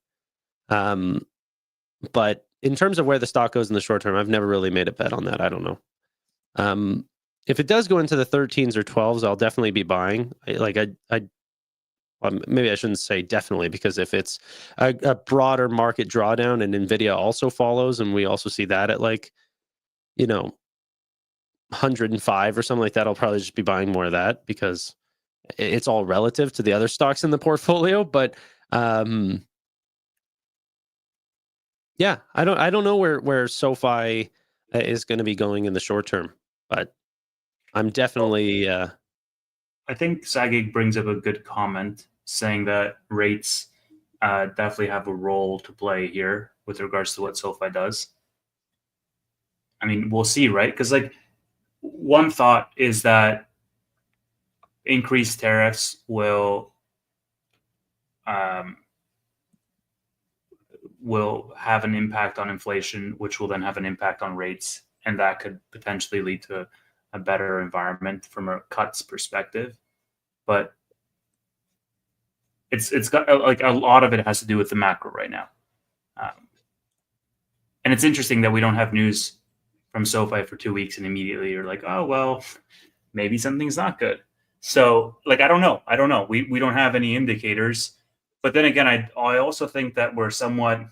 But in terms of where the stock goes in the short term, I've never really made a bet on that. I don't know. If it does go into the 13s or 12s, I'll definitely be buying. Maybe I shouldn't say definitely, because if it's a broader market drawdown and Nvidia also follows, and we also see that at 105 or something like that, I'll probably just be buying more of that because it's all relative to the other stocks in the portfolio. But yeah, I don't know where SoFi is going to be going in the short term, but I'm definitely. I think Sagig brings up a good comment saying that rates definitely have a role to play here with regards to what SoFi does. I mean, we'll see, right? Because one thought is that increased tariffs will have an impact on inflation, which will then have an impact on rates, and that could potentially lead to a better environment from a cuts perspective. But it's got a lot of it has to do with the macro right now, and it's interesting that we don't have news from SoFi for 2 weeks, and immediately you're like, oh well, maybe something's not good. So I don't know. We don't have any indicators, but then again, I also think that we're somewhat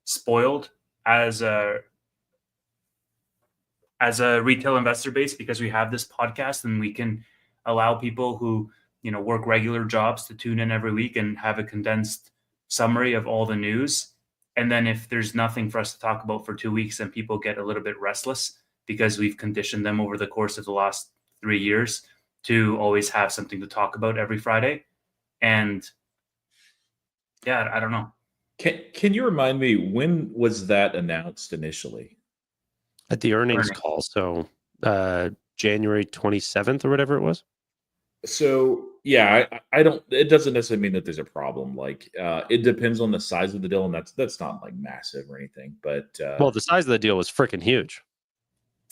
spoiled as a retail investor base because we have this podcast and we can allow people who work regular jobs to tune in every week and have a condensed summary of all the news. And then if there's nothing for us to talk about for 2 weeks, then people get a little bit restless because we've conditioned them over the course of the last 3 years to always have something to talk about every Friday. And yeah, I don't know. Can you remind me, when was that announced initially? At the earnings call, so January 27th or whatever it was. So yeah, I don't. It doesn't necessarily mean that there's a problem. It depends on the size of the deal, and that's not massive or anything. But well, the size of the deal was freaking huge.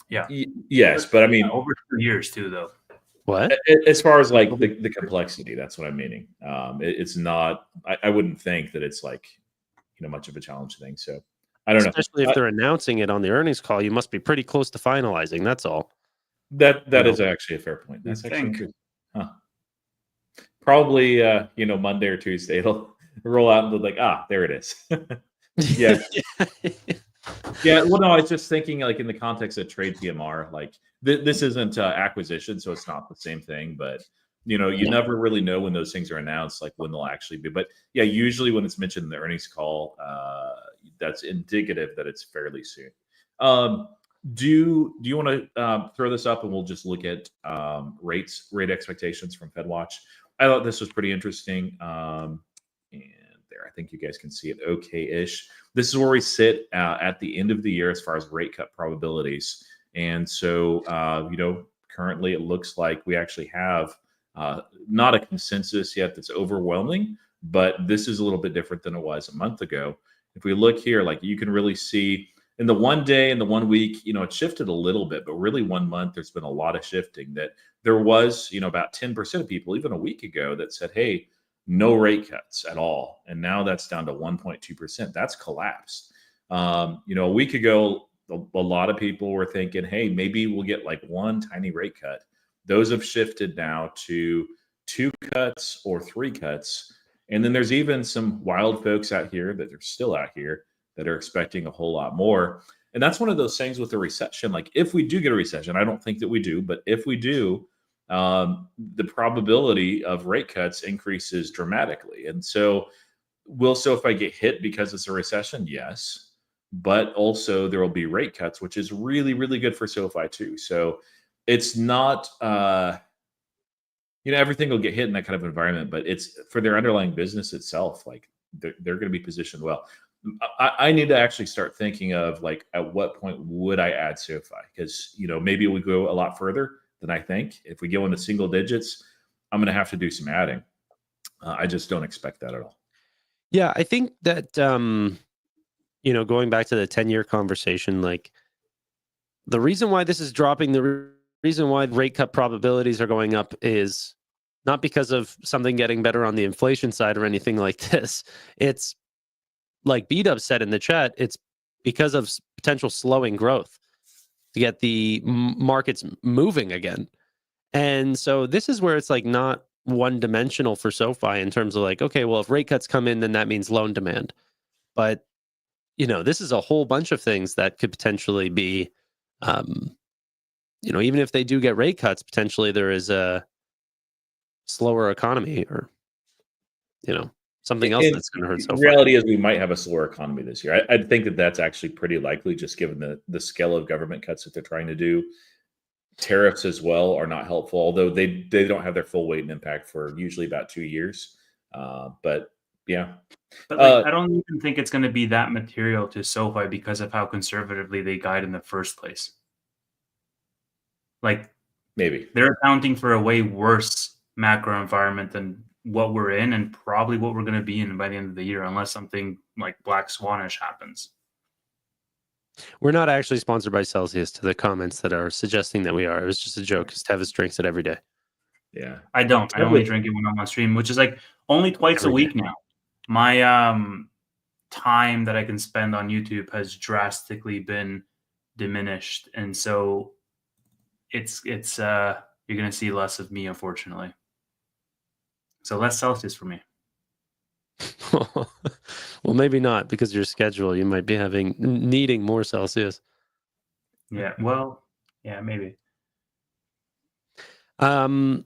Yeah. Yes, but I mean, over 2 years too, though. What? As far as the complexity, that's what I'm meaning. It's not. I wouldn't think that it's much of a challenge thing. So I don't know. Especially if they're announcing it on the earnings call, you must be pretty close to finalizing. That's all. That is actually a fair point. That's actually true. Huh. Probably Monday or Tuesday it'll roll out and be there it is. Yeah. Yeah. Well, no, I was just thinking in the context of trade PMR, this isn't acquisition, so it's not the same thing. But you never really know when those things are announced, when they'll actually be. But yeah, usually when it's mentioned in the earnings call, that's indicative that it's fairly soon. Do you want to throw this up and we'll just look at rate expectations from FedWatch? I thought this was pretty interesting. And there, I think you guys can see it okay-ish. This is where we sit at the end of the year as far as rate cut probabilities. And so, currently it looks like we actually have not a consensus yet that's overwhelming, but this is a little bit different than it was a month ago. If we look here, you can really see in the 1 day and the 1 week, it shifted a little bit, but really 1 month, there's been a lot of shifting. That there was, about 10% of people, even a week ago, that said, hey, no rate cuts at all. And now that's down to 1.2%. That's collapsed. A week ago, a lot of people were thinking, hey, maybe we'll get one tiny rate cut. Those have shifted now to 2 cuts or 3 cuts. And then there's even some wild folks out here that are still out here that are expecting a whole lot more. And that's one of those things with a recession. Like if we do get a recession, I don't think that we do, but if we do, the probability of rate cuts increases dramatically. And so will SoFi get hit because it's a recession? Yes. But also there will be rate cuts, which is really, really good for SoFi too. So it's not, everything will get hit in that kind of environment, but it's for their underlying business itself. Like they're going to be positioned well. I need to actually start thinking of like, at what point would I add SoFi? Because, maybe we go a lot further than I think. If we go into single digits, I'm going to have to do some adding. I just don't expect that at all. Yeah, I think that, going back to the 10-year conversation, like the reason why this is dropping, the reason why rate cut probabilities are going up is not because of something getting better on the inflation side or anything like this. It's like B-Dub said in the chat, it's because of potential slowing growth to get the markets moving again. And so this is where it's like not one dimensional for SoFi in terms of like, okay, well, if rate cuts come in, then that means loan demand. But, this is a whole bunch of things that could potentially be, even if they do get rate cuts, potentially there is a slower economy or, something else And that's going to hurt the SoFi. reality is we might have a slower economy this year. I think that that's actually pretty likely, just given the scale of government cuts that they're trying to do. Tariffs as well are not helpful, although they don't have their full weight and impact for usually about 2 years. But yeah, But like, I don't even think it's going to be that material to SoFi because of how conservatively they guide in the first place. Like maybe. they're accounting for a way worse macro environment than what we're in and probably what we're going to be in by the end of the year, unless something like Black Swanish happens. We're not actually sponsored by Celsius to the comments that are suggesting that we are. It was just a joke because Tevis drinks it every day. Yeah. I don't. I only drink it when I'm on stream, which is like only twice a week now. My time that I can spend on YouTube has drastically been diminished. And so it's you're gonna see less of me, unfortunately. So less Celsius for me. Well, maybe not because your schedule. You might be needing more Celsius. Yeah. Well, yeah, maybe. But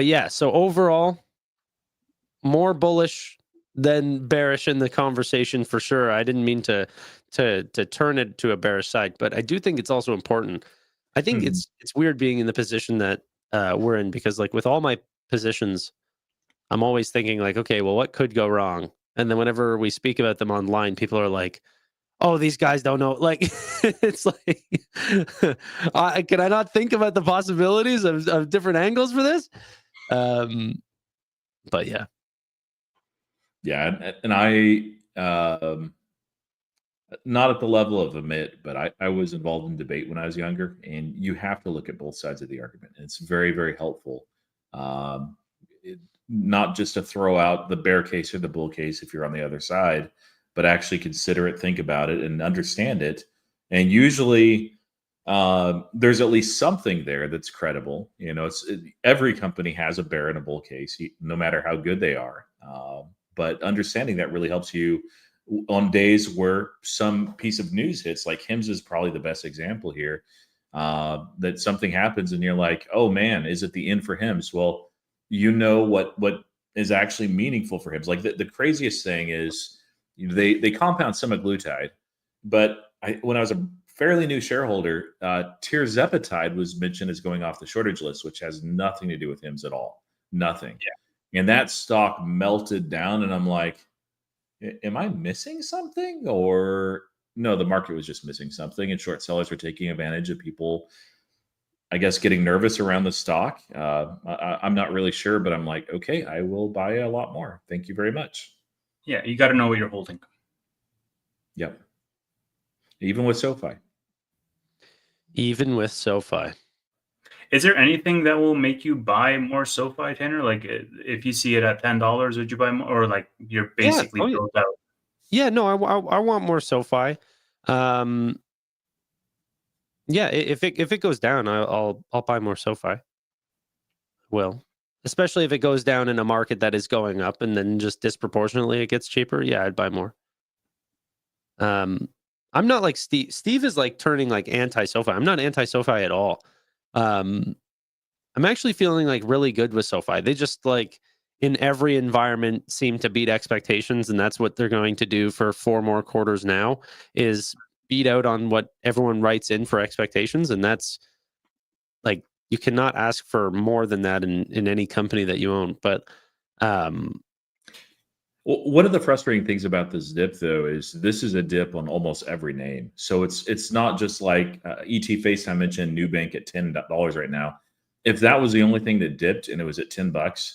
yeah. So overall, more bullish than bearish in the conversation for sure. I didn't mean to turn it to a bearish side, but I do think it's also important. I think it's weird being in the position that we're in because, like, with all my positions, I'm always thinking like, okay, well, what could go wrong? And then whenever we speak about them online, people are like, oh, these guys don't know. Like, it's like, can I not think about the possibilities of different angles for this? But yeah. Yeah. And I, not at the level of Amit, but I was involved in debate when I was younger, and you have to look at both sides of the argument. And it's very, very helpful. Not just to throw out the bear case or the bull case if you're on the other side, but actually consider it, think about it, and understand it. And usually, there's at least something there that's credible. Every company has a bear and a bull case, no matter how good they are. But understanding that really helps you on days where some piece of news hits. Like HIMS is probably the best example here. That something happens and you're like, oh man, is it the end for HIMS? Well, what is actually meaningful for HIMS. Like the craziest thing is they compound semaglutide, but when I was a fairly new shareholder, tirzepatide was mentioned as going off the shortage list, which has nothing to do with HIMS at all. Nothing. Yeah. And that stock melted down, and I'm like, am I missing something? Or no, the market was just missing something, and short sellers were taking advantage of people, I guess, getting nervous around the stock. I'm not really sure, but I'm like, okay, I will buy a lot more. Thank you very much. Yeah, you got to know what you're holding. Yep. Even with SoFi. Even with SoFi. Is there anything that will make you buy more SoFi, Tanner? Like if you see it at $10, would you buy more? Or like you're basically built out? Yeah, no, I want more SoFi. Yeah, if it goes down, I'll buy more SoFi. Well, especially if it goes down in a market that is going up, and then just disproportionately it gets cheaper. Yeah, I'd buy more. I'm I'm not like Steve. Steve is like turning like anti-SoFi. I'm not anti-SoFi at all. I'm actually feeling like really good with SoFi. They just like in every environment seem to beat expectations, and that's what they're going to do for 4 more quarters now, is beat out on what everyone writes in for expectations. And that's like, you cannot ask for more than that in any company that you own. But One of the frustrating things about this dip, though, is this is a dip on almost every name. So it's not just like ET FaceTime mentioned Nubank at $10 right now. If that was the only thing that dipped and it was at $10,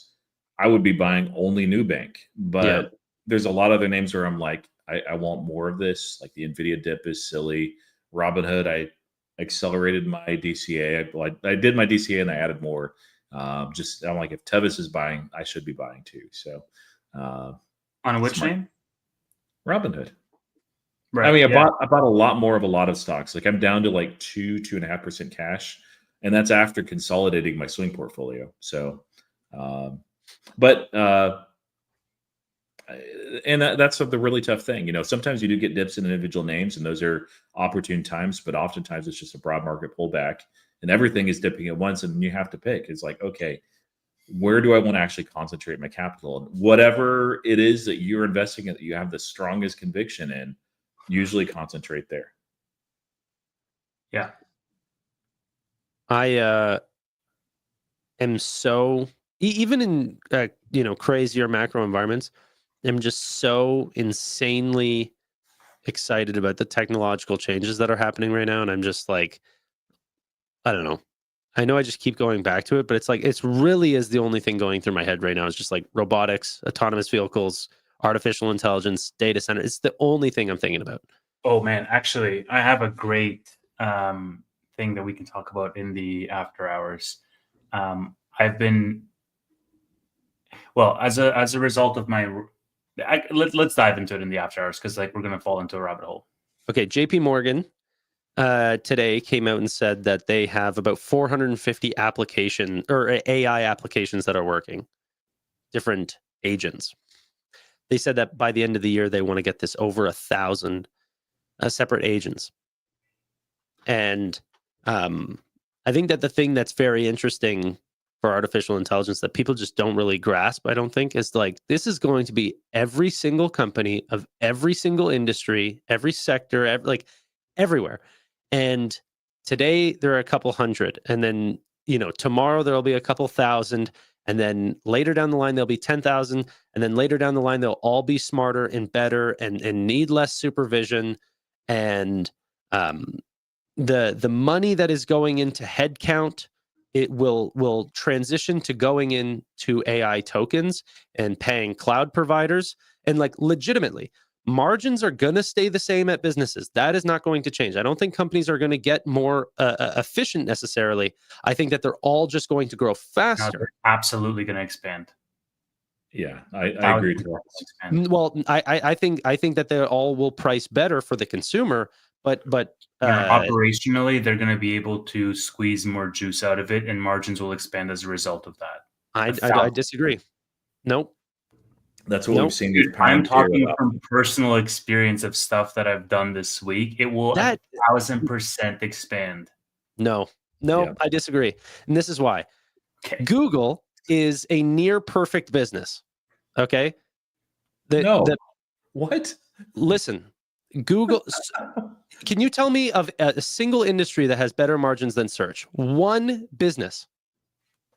I would be buying only Nubank. But there's a lot of other names where I'm like, I want more of this. Like the Nvidia dip is silly. Robinhood, I accelerated my DCA. I did my DCA and I added more. Just I'm like, if Tevis is buying, I should be buying too. So. On which name? Robinhood. Right. I mean, I bought a lot more of a lot of stocks. Like I'm down to like 2.5% cash, and that's after consolidating my swing portfolio. So, that's the really tough thing. You know, sometimes you do get dips in individual names, and those are opportune times. But oftentimes it's just a broad market pullback, and everything is dipping at once, and you have to pick. It's like, okay, where do I want to actually concentrate my capital? And whatever it is that you're investing in, that you have the strongest conviction in, usually concentrate there. Yeah. I am so, even in crazier macro environments, I'm just so insanely excited about the technological changes that are happening right now. And I'm just like, I don't know. I know I just keep going back to it, but it's like, it's really is the only thing going through my head right now. It's just like robotics, autonomous vehicles, artificial intelligence, data center. It's the only thing I'm thinking about. Oh man, actually, I have a great thing that we can talk about in the after hours. I've been, well, as a result of my, let's dive into it in the after hours, because like we're gonna fall into a rabbit hole. Okay, JP Morgan today came out and said that they have about 450 application or AI applications that are working, different agents. They said that by the end of the year, they want to get this over 1,000 separate agents. And I think that the thing that's very interesting for artificial intelligence that people just don't really grasp, I don't think, is like, this is going to be every single company of every single industry, every sector, everywhere. And today there are a couple hundred, and then, tomorrow there'll be a couple thousand, and then later down the line there'll be 10,000, and then later down the line they'll all be smarter and better and need less supervision. And the money that is going into headcount, it will transition to going into AI tokens and paying cloud providers. And like, legitimately, margins are going to stay the same at businesses. That is not going to change. I don't think companies are going to get more efficient necessarily. I think that they're all just going to grow faster. No, they're absolutely going to expand. Yeah, I agree with that. Well, I think that they all will price better for the consumer, but operationally, they're going to be able to squeeze more juice out of it, and margins will expand as a result of that. I disagree. Nope. That's what we've seen. Dude, I'm talking from personal experience of stuff that I've done this week. It will 1,000% expand. No, I disagree. And this is why. Okay. Google is a near perfect business. Okay. What? Listen, Google. Can you tell me of a single industry that has better margins than search? One business.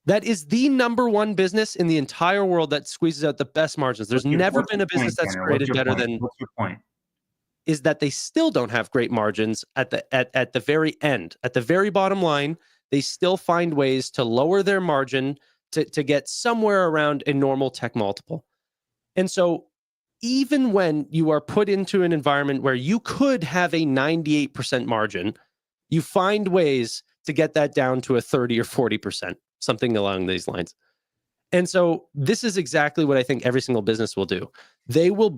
That is the number one business in the entire world that squeezes out the best margins. There's never been a business that's created better than. What's your point? Is that they still don't have great margins at the very end, at the very bottom line. They still find ways to lower their margin to get somewhere around a normal tech multiple. And so, even when you are put into an environment where you could have a 98% margin, you find ways to get that down to a 30 or 40%. Something along these lines. And so this is exactly what I think every single business will do. They will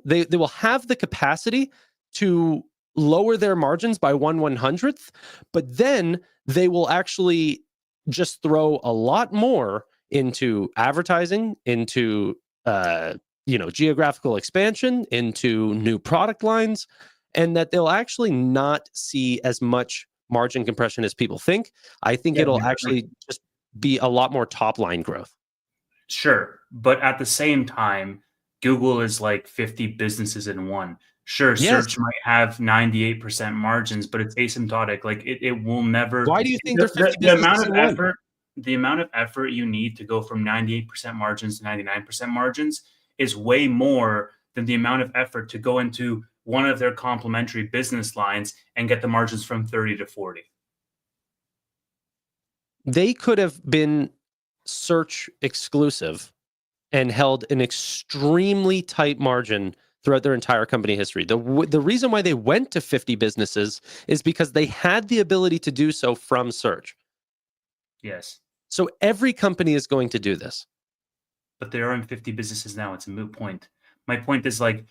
they will have the capacity to lower their margins by 1/100th, but then they will actually just throw a lot more into advertising, into geographical expansion, into new product lines, and that they'll actually not see as much margin compression as people think. I think Yeah, it'll but actually just be a lot more top line growth. sure, but at the same time, Google is like 50 businesses in one. Sure, Yes. search might have 98% margins, but it's asymptotic. Like it will never. Why do you think they're 50 The amount businesses of in one? effort, the amount of effort you need to go from 98% margins to 99% margins is way more than the amount of effort to go into one of their complementary business lines and get the margins from 30 to 40. They could have been search exclusive and held an extremely tight margin throughout their entire company history. The reason why they went to 50 businesses is because they had the ability to do so from search. Yes, So every company is going to do this. but there aren't 50 businesses now. It's a moot point. My point is like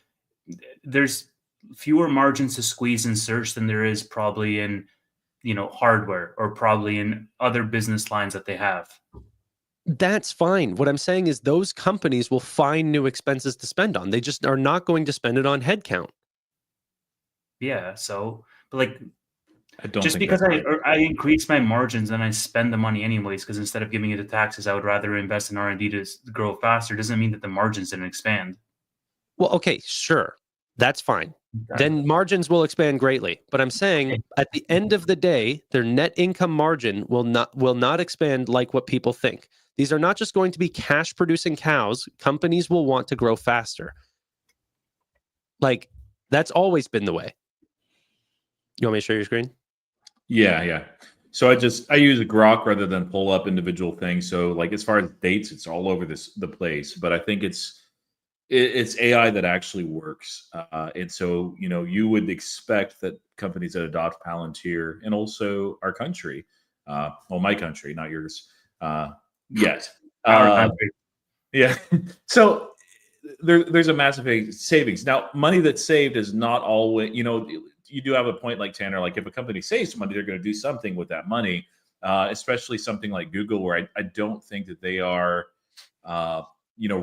there's fewer margins to squeeze in search than there is probably in hardware or probably in other business lines that they have. That's fine. What I'm saying is those companies will find new expenses to spend on. They just are not going to spend it on headcount. Yeah, so but like I don't just think because that's right. I increase my margins and I spend the money anyways, because instead of giving it to taxes, I would rather invest in R&D to grow faster, doesn't mean that the margins didn't expand. Well, okay, sure. That's fine. Okay. Then margins will expand greatly. But I'm saying at the end of the day, their net income margin will not expand like what people think. These are not just going to be cash producing cows. Companies will want to grow faster. Like that's always been the way. You want me to show your screen? Yeah. So I use a Grok rather than pull up individual things. So like as far as dates, it's all over the place. But I think it's AI that actually works. And so you would expect that companies that adopt Palantir and also our country, well, my country, not yours, yet. Our country. Yeah. So there's a massive savings. Now, money that's saved is not always, you do have a point like Tanner, like if a company saves money, they're going to do something with that money, especially something like Google, where I don't think that they are,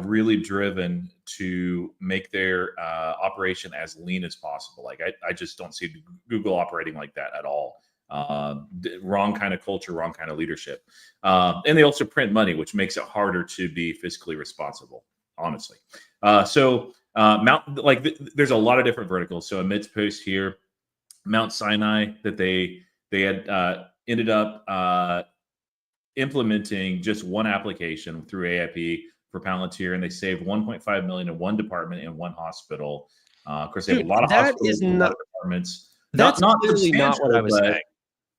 really driven to make their operation as lean as possible. Like I just don't see Google operating like that at all. Wrong kind of culture, wrong kind of leadership. And they also print money, which makes it harder to be fiscally responsible, honestly. There's a lot of different verticals. So Amit's post here, Mount Sinai, that they had ended up implementing just one application through AIP for Palantir, and they saved 1.5 million in one department in one hospital. Of course, they have a lot of hospitals, a lot of departments. That's Not clearly not what I was saying.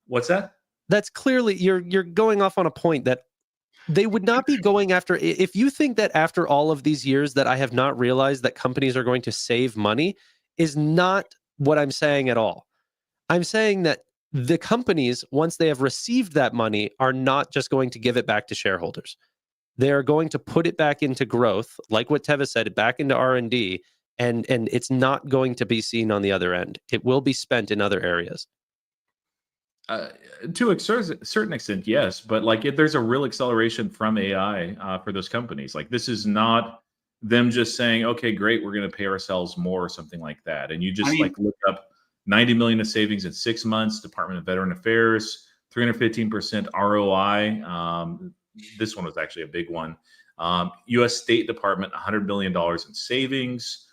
What's that? That's clearly you're going off on a point that they would not be going after. If you think that after all of these years that I have not realized that companies are going to save money, is not what I'm saying at all. I'm saying that the companies, once they have received that money, are not just going to give it back to shareholders. They are going to put it back into growth, like what Teva said, back into R&D, and it's not going to be seen on the other end. It will be spent in other areas. To a certain extent, yes, but like if there's a real acceleration from AI for those companies, like this is not them just saying, okay, great, we're going to pay ourselves more or something like that. And you just look up 90 million of savings in 6 months, Department of Veteran Affairs, 315% ROI. This one was actually a big one. U.S. State Department, $100 million in savings.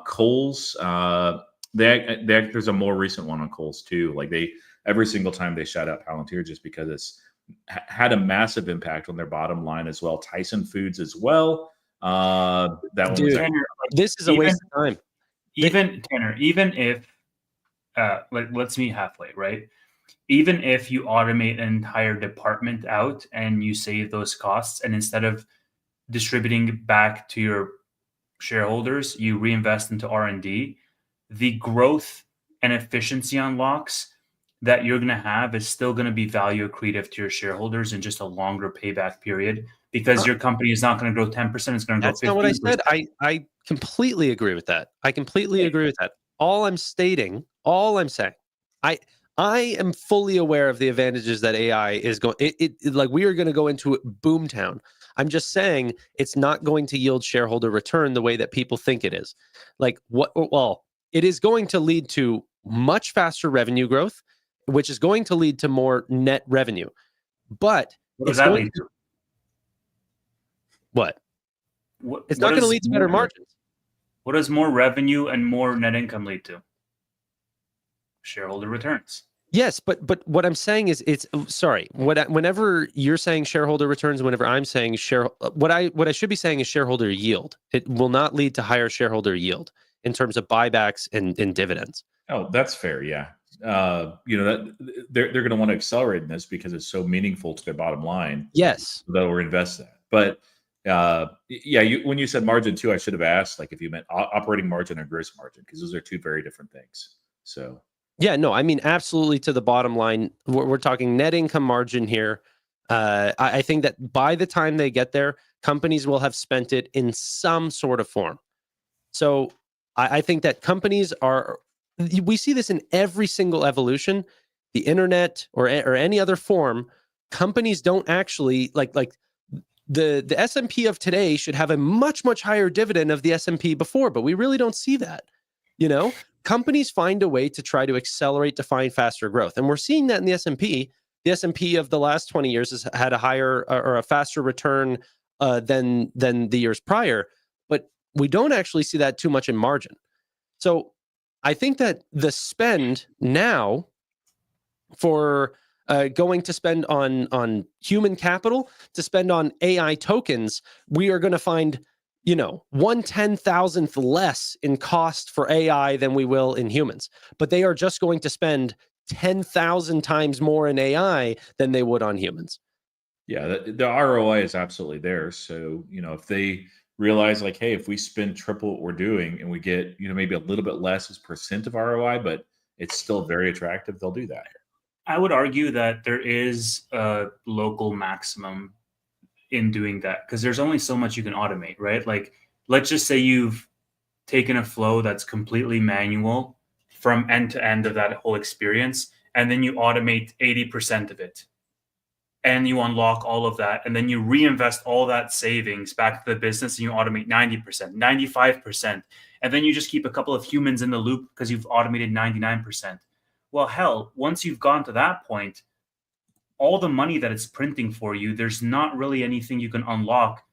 Kohl's, there's a more recent one on Kohl's too. Like every single time they shout out Palantir just because it's had a massive impact on their bottom line as well. Tyson Foods as well. That one was Tanner, this is a waste of time. Tanner, even if let's meet halfway, right? Even if you automate an entire department out and you save those costs, and instead of distributing back to your shareholders, you reinvest into R&D, the growth and efficiency unlocks that you're going to have is still going to be value accretive to your shareholders in just a longer payback period, because your company is not going to grow 10%. It's going to grow 15%. That's not what I said. I completely agree with that. I completely agree with that. All I'm saying, I am fully aware of the advantages that AI is going. Like we are going to go into boomtown. I'm just saying it's not going to yield shareholder return the way that people think it is. Like what? Well, it is going to lead to much faster revenue growth, which is going to lead to more net revenue. But What does it's that going lead to to? what? It's What not going to does lead to better margins. What does more revenue and more net income lead to? Shareholder returns. Yes, but what I'm saying is whenever you're saying shareholder returns, whenever I'm saying what I should be saying is shareholder yield. It will not lead to higher shareholder yield in terms of buybacks and dividends. Oh, that's fair. Yeah. That they're going to want to accelerate in this because it's so meaningful to their bottom line. Yes. They'll invest that. But when you said margin too, I should have asked like if you meant operating margin or gross margin, because those are two very different things. So yeah, no, I mean absolutely to the bottom line. We're talking net income margin here. I think that by the time they get there, companies will have spent it in some sort of form. So I think that companies we see this in every single evolution, the internet or any other form. Companies don't actually like the S&P of today should have a much higher dividend of the S&P before, but we really don't see that. Companies find a way to try to accelerate to find faster growth, and we're seeing that in the S&P. The S&P of the last 20 years has had a higher or a faster return than the years prior, but we don't actually see that too much in margin. So I think that the spend now for going to spend on human capital, to spend on AI tokens, we are going to find 1/10,000th less in cost for AI than we will in humans. But they are just going to spend 10,000 times more in AI than they would on humans. Yeah, the ROI is absolutely there. So, if they realize like, hey, if we spend triple what we're doing and we get, maybe a little bit less as percent of ROI, but it's still very attractive, they'll do that. I would argue that there is a local maximum in doing that because there's only so much you can automate, right? Like, let's just say you've taken a flow that's completely manual from end to end of that whole experience, and then you automate 80% of it, and you unlock all of that, and then you reinvest all that savings back to the business, and you automate 90%, 95%, and then you just keep a couple of humans in the loop because you've automated 99%. Well, hell, once you've gone to that point, all the money that it's printing for you, there's not really anything you can unlock,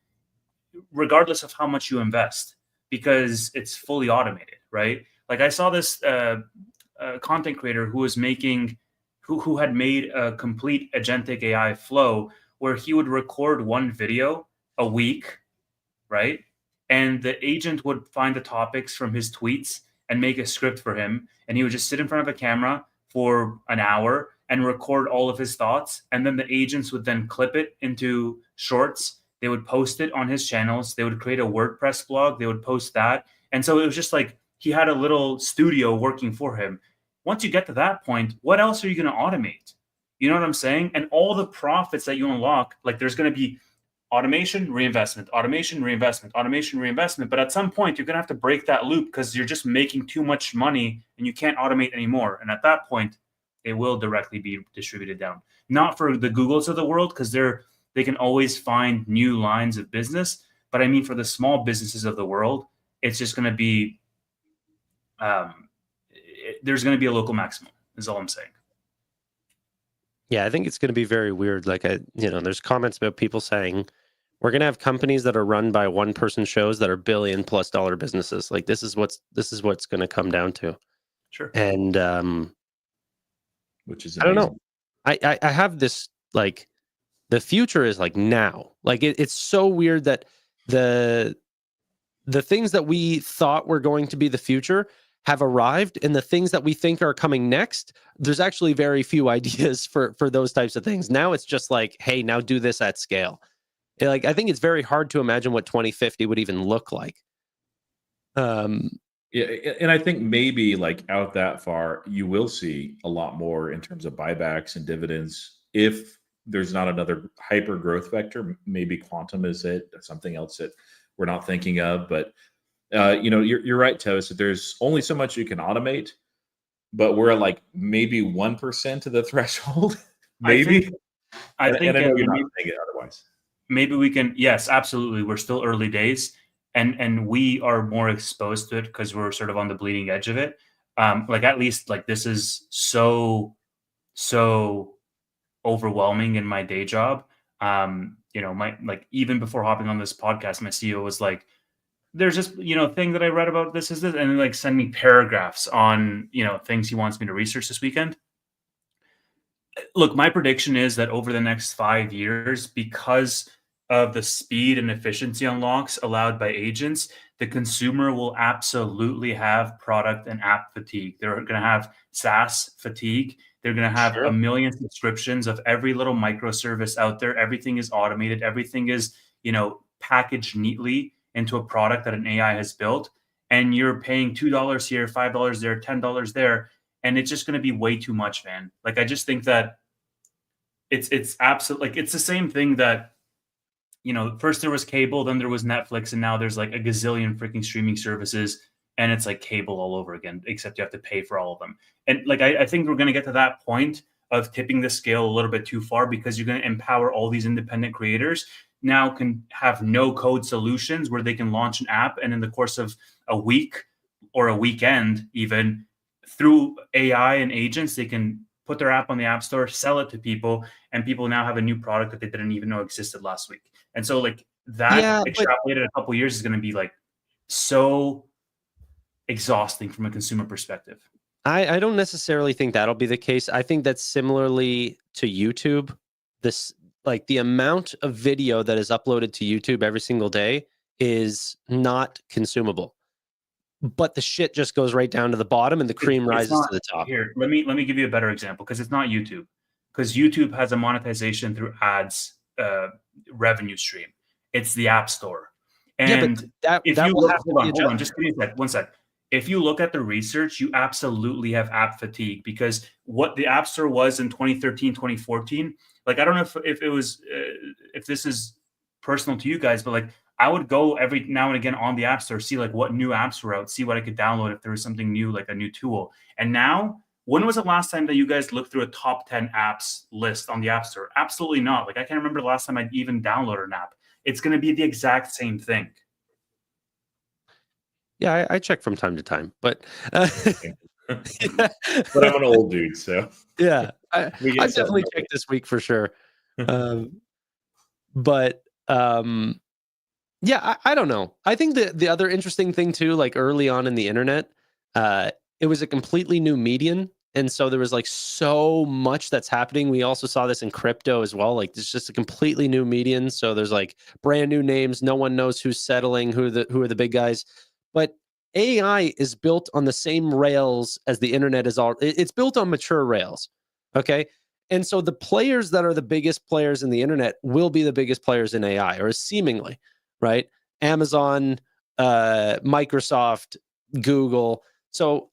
regardless of how much you invest, because it's fully automated, right? Like I saw this content creator who was who had made a complete agentic AI flow where he would record one video a week, right? And the agent would find the topics from his tweets and make a script for him. And he would just sit in front of a camera for an hour and record all of his thoughts. And then the agents would then clip it into shorts. They would post it on his channels. They would create a WordPress blog. They would post that. And so it was just like he had a little studio working for him. Once you get to that point, what else are you going to automate? You know what I'm saying? And all the profits that you unlock, like there's going to be automation, reinvestment, automation, reinvestment, automation, reinvestment. But at some point, you're going to have to break that loop because you're just making too much money and you can't automate anymore. And at that point, it will directly be distributed down. Not for the Googles of the world, because they can always find new lines of business. But I mean, for the small businesses of the world, it's just going to be, there's going to be a local maximum, is all I'm saying. Yeah, I think it's going to be very weird. Like, there's comments about people saying, we're going to have companies that are run by one-person shows that are $1 billion+ businesses. Like, this is what's going to come down to. Sure. And which is amazing. I don't know. I have this, like, the future is like now. Like, it's so weird that the things that we thought were going to be the future have arrived, and the things that we think are coming next, there's actually very few ideas for those types of things. Now it's just like, hey, now do this at scale. Like, I think it's very hard to imagine what 2050 would even look like. Yeah, and I think maybe like out that far, you will see a lot more in terms of buybacks and dividends if there's not another hyper growth vector. Maybe quantum is it, something else that we're not thinking of. But you're right, Toast, that there's only so much you can automate, but we're at like maybe 1% of the threshold. Maybe. I think I know you're not saying it otherwise. Maybe we can, yes, absolutely. We're still early days. and we are more exposed to it because we're sort of on the bleeding edge of it. Like at least like this is so overwhelming in my day job. My like even before hopping on this podcast, my CEO was like, there's just thing that I read about this is this, and then like send me paragraphs on things he wants me to research this weekend. Look, my prediction is that over the next 5 years, because of the speed and efficiency unlocks allowed by agents, the consumer will absolutely have product and app fatigue. They're going to have SaaS fatigue. They're going to have Sure. a million subscriptions of every little microservice out there. Everything is automated. Everything is, packaged neatly into a product that an AI has built. And you're paying $2 here, $5 there, $10 there. And it's just going to be way too much, man. Like, I just think that it's absolutely like it's the same thing that first there was cable, then there was Netflix, and now there's like a gazillion freaking streaming services, and it's like cable all over again, except you have to pay for all of them. And like I think we're going to get to that point of tipping the scale a little bit too far, because you're going to empower all these independent creators now can have no code solutions where they can launch an app, and in the course of a week or a weekend, even through AI and agents, they can put their app on the app store, sell it to people, and people now have a new product that they didn't even know existed last week. And so like that Yeah, but extrapolated a couple of years is going to be like so exhausting from a consumer perspective. I don't necessarily think that'll be the case. I think that similarly to YouTube, this like the amount of video that is uploaded to YouTube every single day is not consumable. But the shit just goes right down to the bottom and the cream It's rises not to the top. here. Let me give you a better example, because it's not YouTube. Because YouTube has a monetization through ads revenue stream. It's the App Store. Yeah, but And that if that you will look, have to be hold on, adjusted. just give me a sec, one sec. If you look at the research, you absolutely have app fatigue, because what the App Store was in 2013, 2014, like I don't know if it was if this is personal to you guys, but like I would go every now and again on the App Store, see like what new apps were out, see what I could download if there was something new, like a new tool. And now, when was the last time that you guys looked through a top 10 apps list on the App Store? Absolutely not. Like I can't remember the last time I'd even downloaded an app. It's going to be the exact same thing. Yeah, I check from time to time, but But I'm an old dude, so yeah, we get I've something definitely over. checked this week for sure. But yeah, I don't know. I think the other interesting thing too, like early on in the internet, it was a completely new medium. And so there was like so much that's happening. We also saw this in crypto as well. Like it's just a completely new medium. So there's like brand new names. No one knows who's settling, who are the big guys. But AI is built on the same rails as the internet is all. It's built on mature rails. Okay. And so the players that are the biggest players in the internet will be the biggest players in AI, or seemingly, right? Amazon, Microsoft, Google. So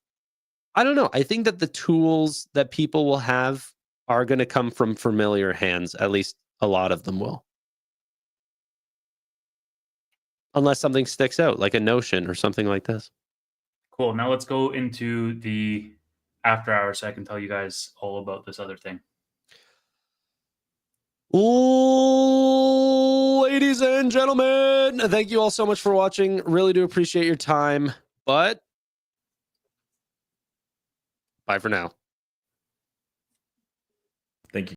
I don't know. I think that the tools that people will have are going to come from familiar hands. At least a lot of them will. Unless something sticks out, like a Notion or something like this. Cool. Now let's go into the after hours so I can tell you guys all about this other thing. Ladies and gentlemen, thank you all so much for watching. Really do appreciate your time. But bye for now.